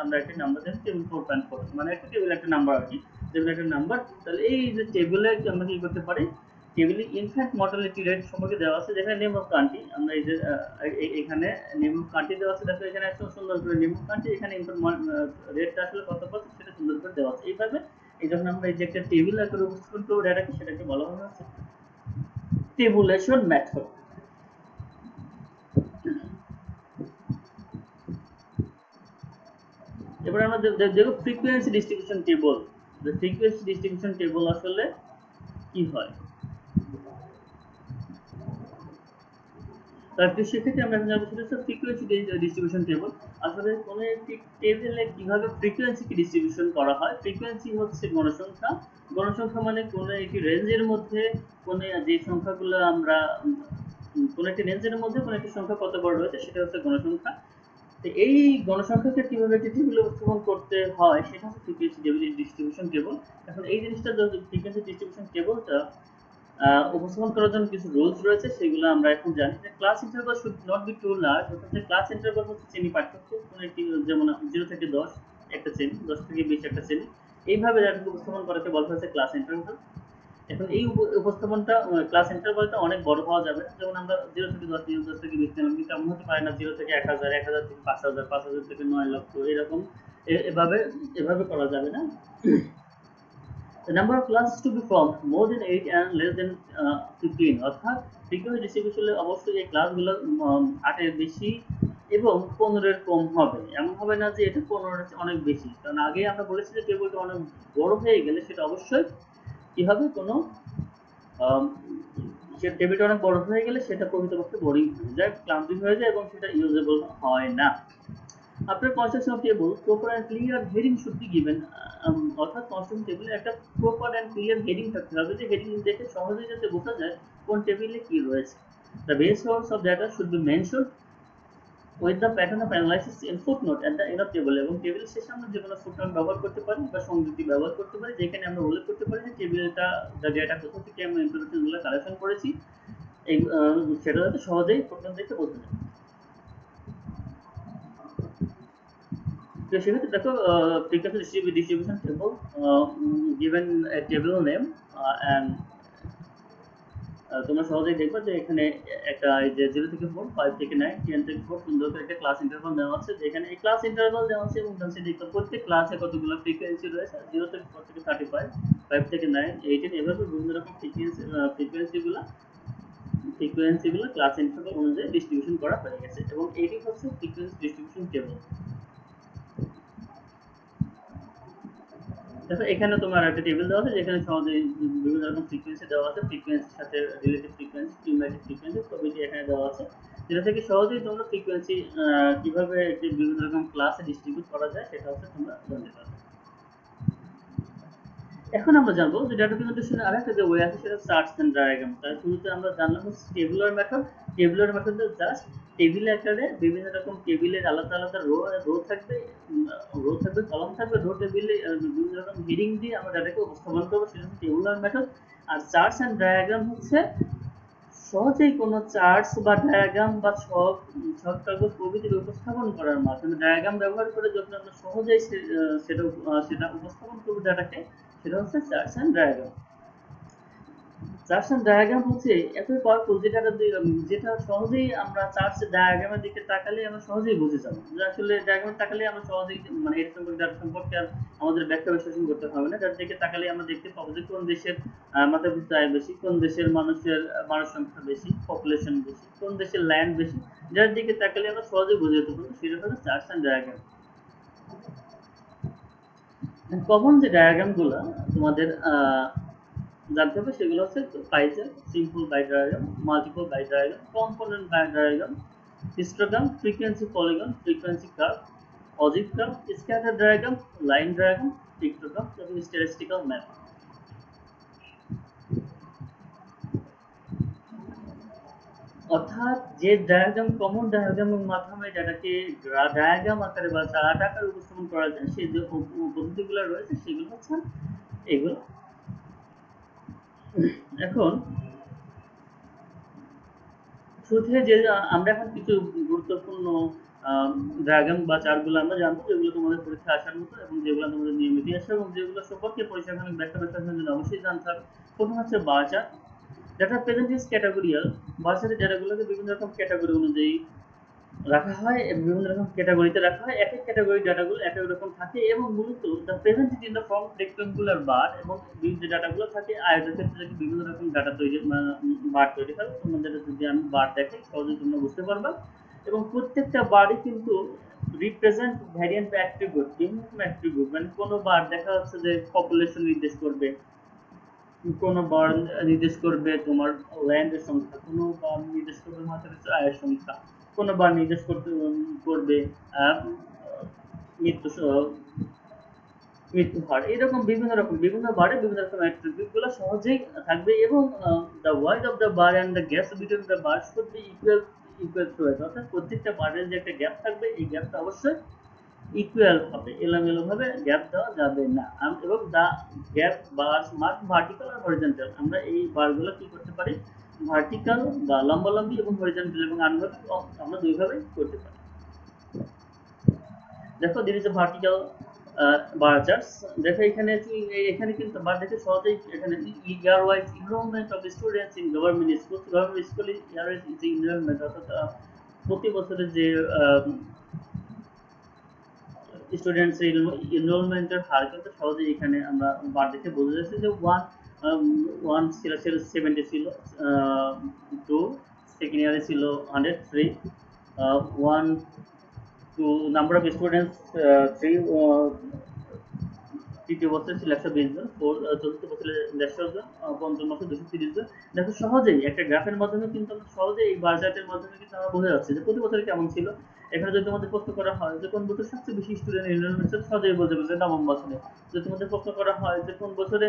আমরা একটা নাম্বার দিই টেবিল 4.4, মানে একটা টেবিল একটা নাম্বার আর কি, টেবিল একটা নাম্বার। তাহলে এই যে টেবিলে আমরা কি করতে পারি, টেবিলে ইনফ্যান্ট মর্টালিটি রেট সম্পর্কে দেওয়া আছে, যেখানে নেম অফ কান্ট্রি, আমরা এই যে এখানে নেম অফ কান্ট্রি দেওয়া আছে, দেখো এখানে একদম সুন্দর করে নেম অফ কান্ট্রি, এখানে রেটটা আসলে কত সেটা সুন্দর করে দেওয়া আছে। এইভাবে এই যখন আমরা এই যে একটা টেবিল আকারে উপস্থাপন করব ডাটাকে, সেটাকে বলা হচ্ছে tabulation method. এবার আমরা দেখব ফ্রিকোয়েন্সি ডিস্ট্রিবিউশন টেবল। যে ফ্রিকোয়েন্সি ডিস্ট্রিবিউশন টেবল আসলে কি হয়। তারপরে সেক্ষেত্রে আমরা এখন জানবো সেটা হচ্ছে ফ্রিকোয়েন্সি ডিস্ট্রিবিউশন টেবল। আসলে কোনো একটি টেবিলে কিভাবে ফ্রিকোয়েন্সিকে ডিস্ট্রিবিউশন করা হয়। ফ্রিকোয়েন্সি হচ্ছে গণসংখ্যা। গণসংখ্যা মানে কোনো একটি রেঞ্জের মধ্যে কোনো যে সংখ্যাগুলো আমরা কোনো একটি রেঞ্জের মধ্যে কোনো একটি সংখ্যা কত বড় রয়েছে সেটা হচ্ছে গণসংখ্যা। তো এই গণসংখ্যাকে কিভাবে একটি টেবিলে উপস্থাপন করতে হয় সেটা হচ্ছে ফ্রিকোয়েন্সি ডিস্ট্রিবিউশন টেবল। এখন এই জিনিসটা ফ্রিকোয়েন্সি ডিস্ট্রিবিউশন টেবলটা উপস্থাপন করার জন্য কিছু রুলস রয়েছে, সেগুলো আমরা এখন জানি। যে class interval should not be too large, অর্থাৎ যে ক্লাস ইন্টারভাল হচ্ছে শ্রেণী পার্থক্য, কোনো একটি যেমন 0 থেকে 10 একটা শ্রেণী, 10 থেকে 20 একটা শ্রেণী, এইভাবে যাদেরকে উপস্থাপন করাকে বলা হচ্ছে ক্লাস ইন্টারভাল। এখন এই উপস্থাপনটা ক্লাস ইন্টারভালটা অনেক বড় হওয়া যাবে, যেমন আমরা 0 থেকে 10 নিলাম, 10 থেকে 20 নিলাম, কিন্তু এমন হতে পারে না 0 থেকে 1000, 1000 থেকে 5000, 5000 থেকে 9 লক্ষ, এরকম এভাবে এভাবে করা যাবে না। The number of classes to be formed more than 8 and less than 15, অর্থাৎ ফ্রিকোয়েন্সি ডিস্ট্রিবিউশনে অবশ্যই এই ক্লাসগুলো 8 এর বেশি এবং 15 এর কম হবে। এমন হবে না যে এটা 15 এর চেয়ে অনেক বেশি, কারণ আগে আমরা বলেছি যে টেবিলটা অনেক বড় হয়ে গেলে সেটা অবশ্যই কি হবে, কোনো সে টেবিলটা অনেক বড় হয়ে গেলে সেটা প্রকৃতপক্ষে বোরিং হয়ে যায়, ক্লান্তি হয়ে যায় এবং সেটা ইউজেবল হয় না। After construction of table, proper and clear heading should be given. অর্থাৎ কনস্ট্রাকশন টেবিলে একটা প্রপার এন্ড ক্লিয়ার হেডিং থাকতে হবে, যে হেডিং দেখে সহজেই যাতে বোঝা যায় কোন টেবিলে কি রয়েছে। The base source of data should be mentioned with the pattern of analysis in footnote at the end of table, এবং টেবিলের শেষে আমরা যে কোনো ফুটনোট ব্যবহার করতে পারি বা সংযুক্তি ব্যবহার করতে পারি, যেখানে আমরা উল্লেখ করতে পারি যে টেবিলটা ডেটা কোথা থেকে আমরা ইনফরমেশনগুলো কালেকশন করেছি, এই সেটা যাতে সহজেই ফুটনোট দেখে বোঝা যায়। তো সেক্ষেত্রে দেখো frequency distribution table, given a table name and তোমরা সহজেই দেখবে যে এখানে একটা এই যে 0 থেকে 4, 5 থেকে 9, 10 থেকে 4 সুন্দর করে একটা ক্লাস ইন্টারভাল দেওয়া আছে, যেখানে এই ক্লাস ইন্টারভাল দেওয়া আছে এবং ডান সাইডে প্রত্যেক ক্লাসে কতগুলো ফ্রিকোয়েন্সি রয়েছে, 0 থেকে 4 থেকে 35, 5 থেকে 9, 18, এভাবে বিভিন্ন রকম ফ্রিকোয়েন্সিগুলো ক্লাস ইন্টারভাল অনুযায়ী ডিস্ট্রিবিউশন করা হয়ে গেছে, এবং এটি হচ্ছে ফ্রিকোয়েন্সি ডিস্ট্রিবিউশন টেবল। দেখো এখানে তোমার একটা টেবিল দেওয়া আছে, যেখানে সহজে বিভিন্ন রকম ফ্রিকোয়েন্সি দেওয়া আছে, ফ্রিকোয়েন্সির সাথে রিলেটিভ ফ্রিকোয়েন্সি, কিউম্যাটিভ ফ্রিকোয়েন্সি প্রভৃতি এখানে দেওয়া আছে, যেটা থেকে সহজেই তোমরা ফ্রিকোয়েন্সি কিভাবে বিভিন্ন রকম ক্লাসে ডিস্ট্রিবিউট করা যায় সেটা হচ্ছে তোমরা জানতে পারবে। এখন আমরা জানবো যে ডাটা প্রেজেন্টেশনের আরেকটা যে ওয়ে আছে, সেটা চার্টস এন্ড ডায়াগ্রাম। তার শুরুতে আমরা জানলাম হচ্ছে টেবুলার মেথড। টেবুলার মেথডে জাস্ট টেবিল আকারে বিভিন্ন রকম টেবিলের আলাদা আলাদা রো থাকবে, কলাম থাকবে, রো টেবিলে বিভিন্ন রকম হেডিং দিয়ে আমরা ডাটাকে উপস্থাপন করবো, সেটা হচ্ছে টেবুলার মেথড। আর চার্টস এন্ড ডায়াগ্রাম হচ্ছে সহজেই কোনো চার্টস বা ডায়াগ্রাম বা ছক কাগজ প্রভৃতি উপস্থাপন করার মাধ্যমে, ডায়াগ্রাম ব্যবহার করে যখন আমরা সহজেই সেটা উপস্থাপন করবো ডাটাকে, সেটা হচ্ছে charts and diagram. Charts and diagram হচ্ছে এতই পাওয়ারফুল, যেটা সহজেই আমরা চার্টস ডায়াগ্রামের দিকে তাকালে আমরা সহজেই বুঝে যাবো, যে আসলে ডায়াগ্রামে তাকালে আমরা সহজেই মানে এর সম্পর্কে ডাটা সম্পর্কে আর আমাদের ব্যাখ্যা বিশ্লেষণ করতে হবে না। যার দিকে তাকালে আমরা দেখতে পাবো যে কোন দেশের মাথাপিছু আয় বেশি, কোন দেশের মানুষ সংখ্যা বেশি, পপুলেশন বেশি, কোন দেশের ল্যান্ড বেশি, যার দিকে তাকালে আমরা সহজেই বুঝে যেতে পারবো, সেটা হচ্ছে চার্টস এন্ড ডায়াগ্রাম। কমন যে ডায়াগ্রামগুলো তোমাদের জানতে হবে সেগুলো হচ্ছে pie chart, simple bar diagram, multiple bar diagram, component bar diagram, histogram, frequency polygon, frequency curve, ogive curve, scatter diagram, line diagram, pictogram এবং স্ট্যাটিস্টিক্যাল ম্যাপ। অর্থাৎ যে ডায়াগ্রাম কমন ডায়াগ্রামের মাধ্যমে যেটাকে ডায়াগ্রাম আকারে বা চার্ট আকারে উপস্থাপন করা যায়, সেই যে পদ্ধতিগুলো রয়েছে সেগুলো হচ্ছে এগুলো। এখন শুরু থেকে যে আমরা এখন কিছু গুরুত্বপূর্ণ ডায়াগ্রাম বা চার্টগুলো আমরা জানবো, যেগুলো তোমাদের পরীক্ষা আসার মতো এবং যেগুলো তোমাদের নিয়মিত আসে এবং যেগুলো সম্পর্কে পরিসংখ্যানিক ব্যাখ্যা বিশ্লেষণের জন্য অবশ্যই জানতে হবে। প্রথম হচ্ছে bar chart. Data present is categorical. Bar চার্টের ডাটাগুলোকে বিভিন্ন রকম ক্যাটাগরি অনুযায়ী রাখা হয় এবং বিভিন্ন রকম ক্যাটাগরিতে রাখা হয়, এক এক ক্যাটাগরি ডাটাগুলো এক এক রকম থাকে এবং মূলত the presented in the form rectangular bar, এবং যে ডাটাগুলো থাকে আয়তক্ষেত্রে বিভিন্ন রকম ডাটা তৈরি বার তৈরি হয়। তোমাদের যদি আমি বার দেখাই সহজেই তোমরা বুঝতে পারবা, এবং প্রত্যেকটা বারই কিন্তু রিপ্রেজেন্ট ভ্যারিয়েন্ট বা অ্যাট্রিবিউট, বিভিন্ন রকম অ্যাট্রিবিউট, মানে কোনো বার দেখা যাচ্ছে যে পপুলেশন নির্দেশ করবে, কোনো বার নির্দেশ করবে তোমার ল্যান্ডের সংখ্যা, কোনো বার নির্দেশ করবে মাথাপিছু আয়ের সংখ্যা, কোনো বার নির্দেশ করবে আহ, মৃত্যু মৃত্যু হার, এরকম বিভিন্ন বারে বিভিন্ন রকম অ্যাট্রিবিউট গুলো সহজেই থাকবে এবং the wide of the bar and the gaps between the bar should be equal through it, অর্থাৎ প্রত্যেকটা বারের যে একটা গ্যাপ থাকবে এই গ্যাপটা অবশ্যই ইকুয়াল হবে, এলোমেলো ভাবে গ্যাপ দেওয়া যাবে না। এবং দা গ্যাপ বারস মার্ক ভার্টিক্যাল আর হরিজন্টাল, আমরা এই বারগুলো কি করতে পারি, ভার্টিক্যাল বা লম্বালম্বি এবং হরিজন্টাল এবং আনুভূমিক আমরা দুইভাবে করতে পারি। দেখো there is a vertical bar charts, দেখো এখানে এখানে কিন্তু বার দেখে সহজেই এখানে year wise enrollment of students in government school year is the enrollment, অর্থাৎ প্রতি বছরের যে স্টুডেন্টস এনরোলমেন্টের হার কিন্তু সহজেই এখানে আমরা বার দেখে বোঝা যাচ্ছে যে ওয়ান ছিল 70 ছিল, টু সেকেন্ড ইয়ারে ছিল 103, one two number of students three, তৃতীয় বছরে ছিল 120 জন, চতুর্থ বছরে 150 জন, পঞ্চম বছরে 230 জন। দেখো সহজেই একটা গ্রাফের মাধ্যমে কিন্তু আমরা সহজেই এই বার চার্টের মাধ্যমে কিন্তু আমরা বোঝা যাচ্ছে যে প্রতি বছরে কেমন ছিল। এখানে যদি তোমাদের প্রশ্ন করা হয় যে কোন বছর সবচেয়ে বেশি স্টুডেন্ট এনরোলমেন্ট ছিল, সহজেই বলতে পারবে নবম বছরে। যদি তোমাদের প্রশ্ন করা হয় যে কোন বছরে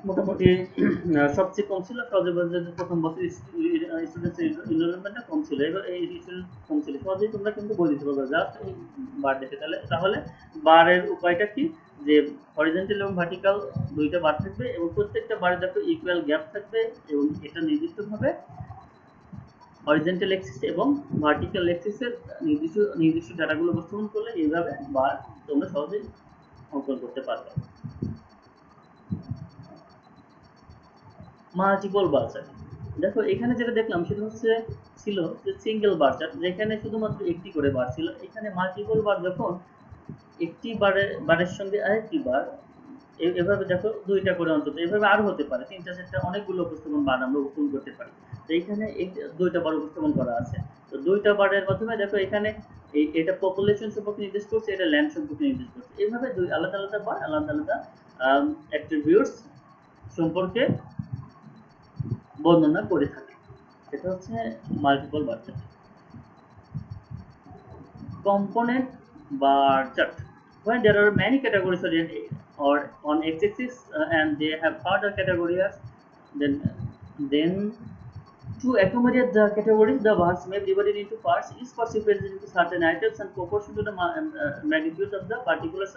মোটামুটি সবচেয়ে কম ছিল, সহজে বলতে যে প্রথম বছর স্টুডেন্টস এনরোলমেন্টটা কম ছিল, এবার এই স্টুডেন্ট কম ছিল, সহজেই তোমরা কিন্তু বলে দিতে পারবে জাস্ট এই বার দেখে। তাহলে বারের উপায়টা কি, যে হরিজন্টাল এবং ভার্টিক্যাল দুইটা বার থাকবে এবং প্রত্যেকটা বারে দেখো ইকুয়াল গ্যাপ থাকবে এবং এটা নির্দিষ্টভাবে হরিজন্টাল এক্সিস এবং ভার্টিক্যাল এক্সিসের নির্দিষ্ট ডাটাগুলো উপস্থাপন করলে এইভাবে বার তোমরা সহজেই অঙ্কন করতে পারবে। মাল্টিপল বার চার্ট, দেখো এখানে যেটা দেখলাম সেটা হচ্ছে ছিল যে সিঙ্গেল বার চার্ট, যেখানে শুধুমাত্র একটি করে বার ছিল। এখানে মাল্টিপল বার যখন একটি বারের সঙ্গে আরেকটি বার এভাবে দেখো দুইটা করে অন্তত, এভাবে আরো হতে পারে তিনটা চারটা অনেকগুলো উপস্থাপন বার আমরা উপস্থাপন করতে পারি। তো এখানে দুইটা বার উপস্থাপন করা আছে, তো দুইটা বারের মাধ্যমে দেখো এখানে এটা পপুলেশন সম্পর্কে নির্দেশ করছে, এটা ল্যান্ড সম্পর্কে নির্দেশ করছে, এইভাবে দুই আলাদা আলাদা বার আলাদা আলাদা অ্যাট্রিবিউটস সম্পর্কে বর্ণনা করে থাকে। এটা হচ্ছে multiple bar chart. Component bar chart, when there are many categories or on x-axis and they have further categories, then to accommodate the categories the bars may be divided into parts, each part represented into certain items and proportion to the magnitude of the particular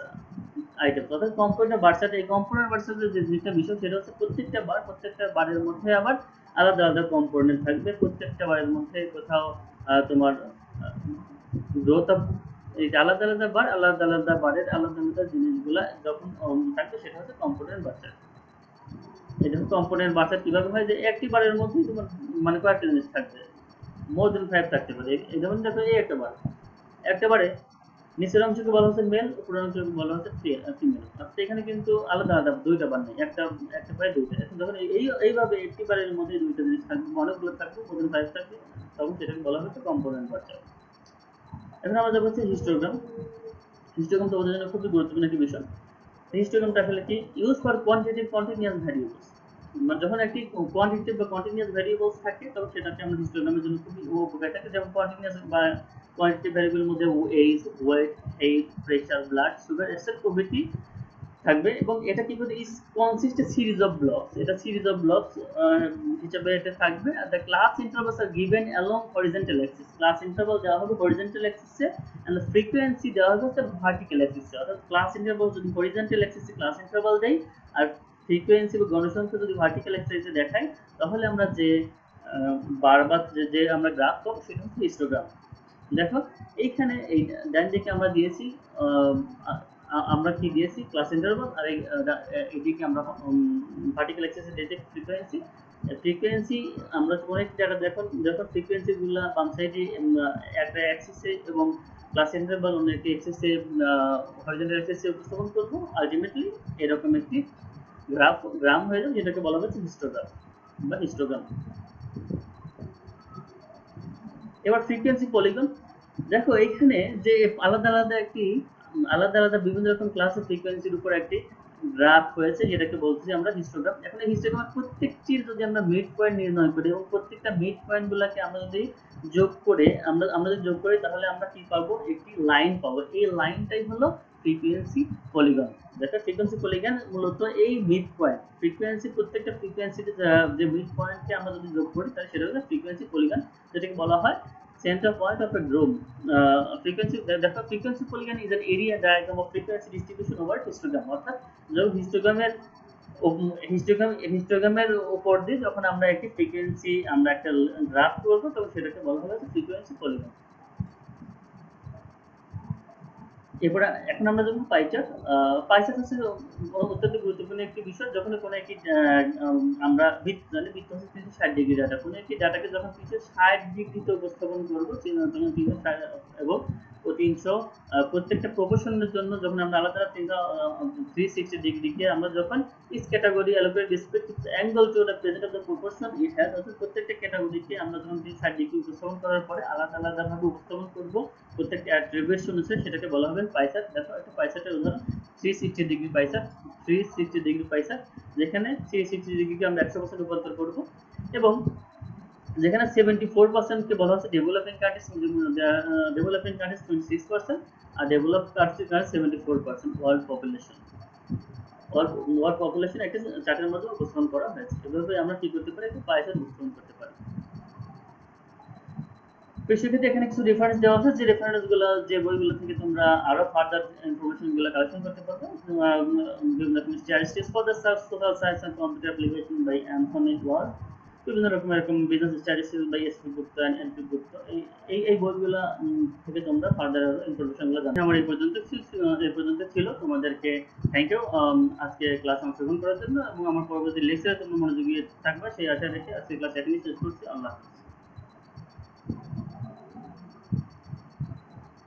item. অর্থাৎ component bar chart, এই component বার চার্টের যে জিনিসটা বিষয় সেটা হচ্ছে প্রত্যেকটা বারের মধ্যে আবার আলাদা আলাদা কম্পোনেন্ট থাকবে, প্রত্যেকটা বারের মধ্যে কোথাও তোমার গ্রোথ অফ এই আলাদা আলাদা বার আলাদা আলাদা বারের আলাদা আলাদা জিনিসগুলা যখন থাকবে সেটা হচ্ছে কম্পোনেন্ট বার চার্ট। এটা কম্পোনেন্ট বার চার্ট কিভাবে হয়, যে একটি বারের মধ্যে তোমার মানে কয়েকটা জিনিস থাকবে, মোর দেন 5 থাকতে পারে। এই যেমন দেখো এই একটা বারে নিচের অংশকে বলা হচ্ছে মেল, উপরের অংশকে বলা হচ্ছে ফিমেল। আচ্ছা এখানে কিন্তু আলাদা আলাদা দুইটা বার নেই, একটা বারে দুইটা। এখন যখন এইভাবে একটি বারের মধ্যে দুইটা জিনিস থাকবে, অনেকগুলো থাকবে, মোর দেন 5 থাকবে, তখন সেটাকে বলা হচ্ছে কম্পোনেন্ট বার চার্ট। এখন আমরা যাবো হচ্ছে হিস্টোগ্রাম। হিস্টোগ্রাম তোমাদের জন্য খুবই গুরুত্বপূর্ণ একটি বিষয়। হিস্টোগ্রামটা আসলে কি, use for quantitative continuous variables, মানে যখন একটি কোয়ান্টিটেটিভ বা কন্টিনিউয়াস ভ্যারিয়েবলস থাকে তখন সেটাকে আমরা হিস্টোগ্রামের জন্য খুবই উপকারী থাকে। যেমন কন্টিনিউয়াস বা কোয়ান্টিটেটিভ ভ্যারিয়েবলের মধ্যে age, weight, height, pressure, blood sugar এসব প্রভৃতি থাকবে এবং এটা কি করে is consist a series of blocks, এটা সিরিজ অফ ব্লকস হিসেবে এটা থাকবে। আর the class intervals are given along horizontal axis, class interval দেওয়া হবে হরিজন্টাল অ্যাক্সিসে এন্ড দ্য ফ্রিকোয়েন্সি দেওয়া হবে হচ্ছে ভার্টিক্যাল অ্যাক্সিসে। অর্থাৎ ক্লাস ইন্টারভাল যদি হরিজন্টাল অ্যাক্সিসে ক্লাস ইন্টারভাল দেই আর ফ্রিকোয়েন্সি বা গণসংখ্যা যদি ভার্টিক্যাল অ্যাক্সিসে দেখাই, তাহলে আমরা যে বারবার যে আমরা গ্রাফ পাবো সেটা হচ্ছে হিস্টোগ্রাম। দেখো এইখানে এই ডান দিকে আমরা দিয়েছি আমরা কি দিয়েছি ক্লাস ইন্টারভাল, আর এদিকে আমরা ভার্টিক্যাল অ্যাক্সিসে দিয়েছি ফ্রিকোয়েন্সি। আমরা কোন একটা জায়গা যখন ফ্রিকোয়েন্সি গুলা বাম সাইডে একটা অ্যাক্সিসে এবং ক্লাস ইন্টারভাল অন্য একটি অ্যাক্সিসে হরিজন্টাল অ্যাক্সিসে উপস্থাপন করব, আলটিমেটলি এরকম একটি গ্রাম হয়ে যাবে, যেটাকে বলা হচ্ছে হিস্টোগ্রাম বা হিস্টোগ্রাম। এবার ফ্রিকোয়েন্সি পলিগন, দেখো এইখানে যে আলাদা আলাদা একটি আলাদা আলাদা বিভিন্ন রকম ক্লাসের ফ্রিকোয়েন্সির উপর একটি গ্রাফ হয়েছে, যেটাকে বলছি আমরা হিস্টোগ্রাম। এখন এই হিস্টোগ্রামের প্রত্যেকটির যদি আমরা মিড পয়েন্ট নির্ণয় করি এবং প্রত্যেকটা মিড পয়েন্ট গুলাকে আমরা যদি যোগ করে আমরা যদি যোগ করি, তাহলে আমরা কি পাবো, একটি লাইন পাবো। এই লাইনটাই হলো ফ্রিকোয়েন্সি পলিগন। দেখো ফ্রিকোয়েন্সি পলিগন মূলত এই মিড পয়েন্ট, ফ্রিকোয়েন্সি প্রত্যেকটা ফ্রিকোয়েন্সিতে যে মিড পয়েন্টকে আমরা যদি যোগ করি, তাহলে সেটা হলো ফ্রিকোয়েন্সি পলিগন, যেটাকে বলা হয় center point of a drum. Frequency, the frequency polygon is an area diagram of frequency distribution over histogram. অর্থাৎ যখন হিস্টোগ্রামের উপর দিয়ে যখন আমরা একটি ফ্রিকোয়েন্সি আমরা একটা গ্রাফ করব, তখন সেটাকে বলা হবে ফ্রিকোয়েন্সি পলিগন। এরপরে এখন আমরা যখন পাই চার্ট হচ্ছে অত্যন্ত গুরুত্বপূর্ণ একটি বিষয়। যখন কোনো একটি আমরা বৃত্ত জানি, বৃত্ত হচ্ছে 360 ডিগ্রি ডাটা, কোনো একটি ডাটাকে যখন 360 ডিগ্রিতে উপস্থাপন করবো, তখন 360 এবং 300 প্রত্যেকটা প্রপোর্শনের জন্য যখন আমরা আলাদা 360 ডিগ্রিকে আমরা যখন each category allocate respective angle to the present of the proportion it has, অর্থাৎ প্রত্যেকটা ক্যাটাগরিকে আমরা যখন 360 ডিগ্রি উপস্থাপন করার পরে আলাদা আলাদা ভাবে উপস্থাপন করব প্রত্যেকটা অ্যাট্রিবিউটস অনুসারে, সেটাকে বলা হবে পাই চার্ট। দেখো একটা পাই চার্টের উদাহরণ 360 degree pie chart, 360 degree pie chart, যেখানে 360 ডিগ্রিকে আমরা 100% রূপান্তর করব এবং যেখানে 74% কে বলা হচ্ছে ডেভেলপিং কান্ট্রিজ, 26% আর developed countries 74% world population. World population একটা চার্টের মধ্যে উপস্থাপন করা হয়েছে। এভাবে আমরা কি করতে পারি, একটা পাই চার্ট উপস্থাপন করতে পারি। সেক্ষেত্রে এখানে কিছু রেফারেন্স দেওয়া আছে, যে রেফারেন্স গুলো, যে বইগুলো থেকে তোমরা আরো ফার্দার ইনফরমেশন গুলো কালেকশন করতে পারবে। Statistics for the social science and computer application by Anthony Wall, বিভিন্ন রকম business statistics by SP Gupta and NP Gupta, এই বইগুলো থেকে তোমরা ফার্দার আরো ইনফরমেশন গুলো জানতে। আমার এই পর্যন্ত ছিল। তোমাদেরকে থ্যাংক ইউ আজকে ক্লাস অংশগ্রহণ করার জন্য, এবং আমার পরবর্তী লেকচারে তোমরা মনোযোগী থাকবে সেই আশা রেখে আজকে ক্লাস এখানেই শেষ করছি। আল্লাহ হাফেজ।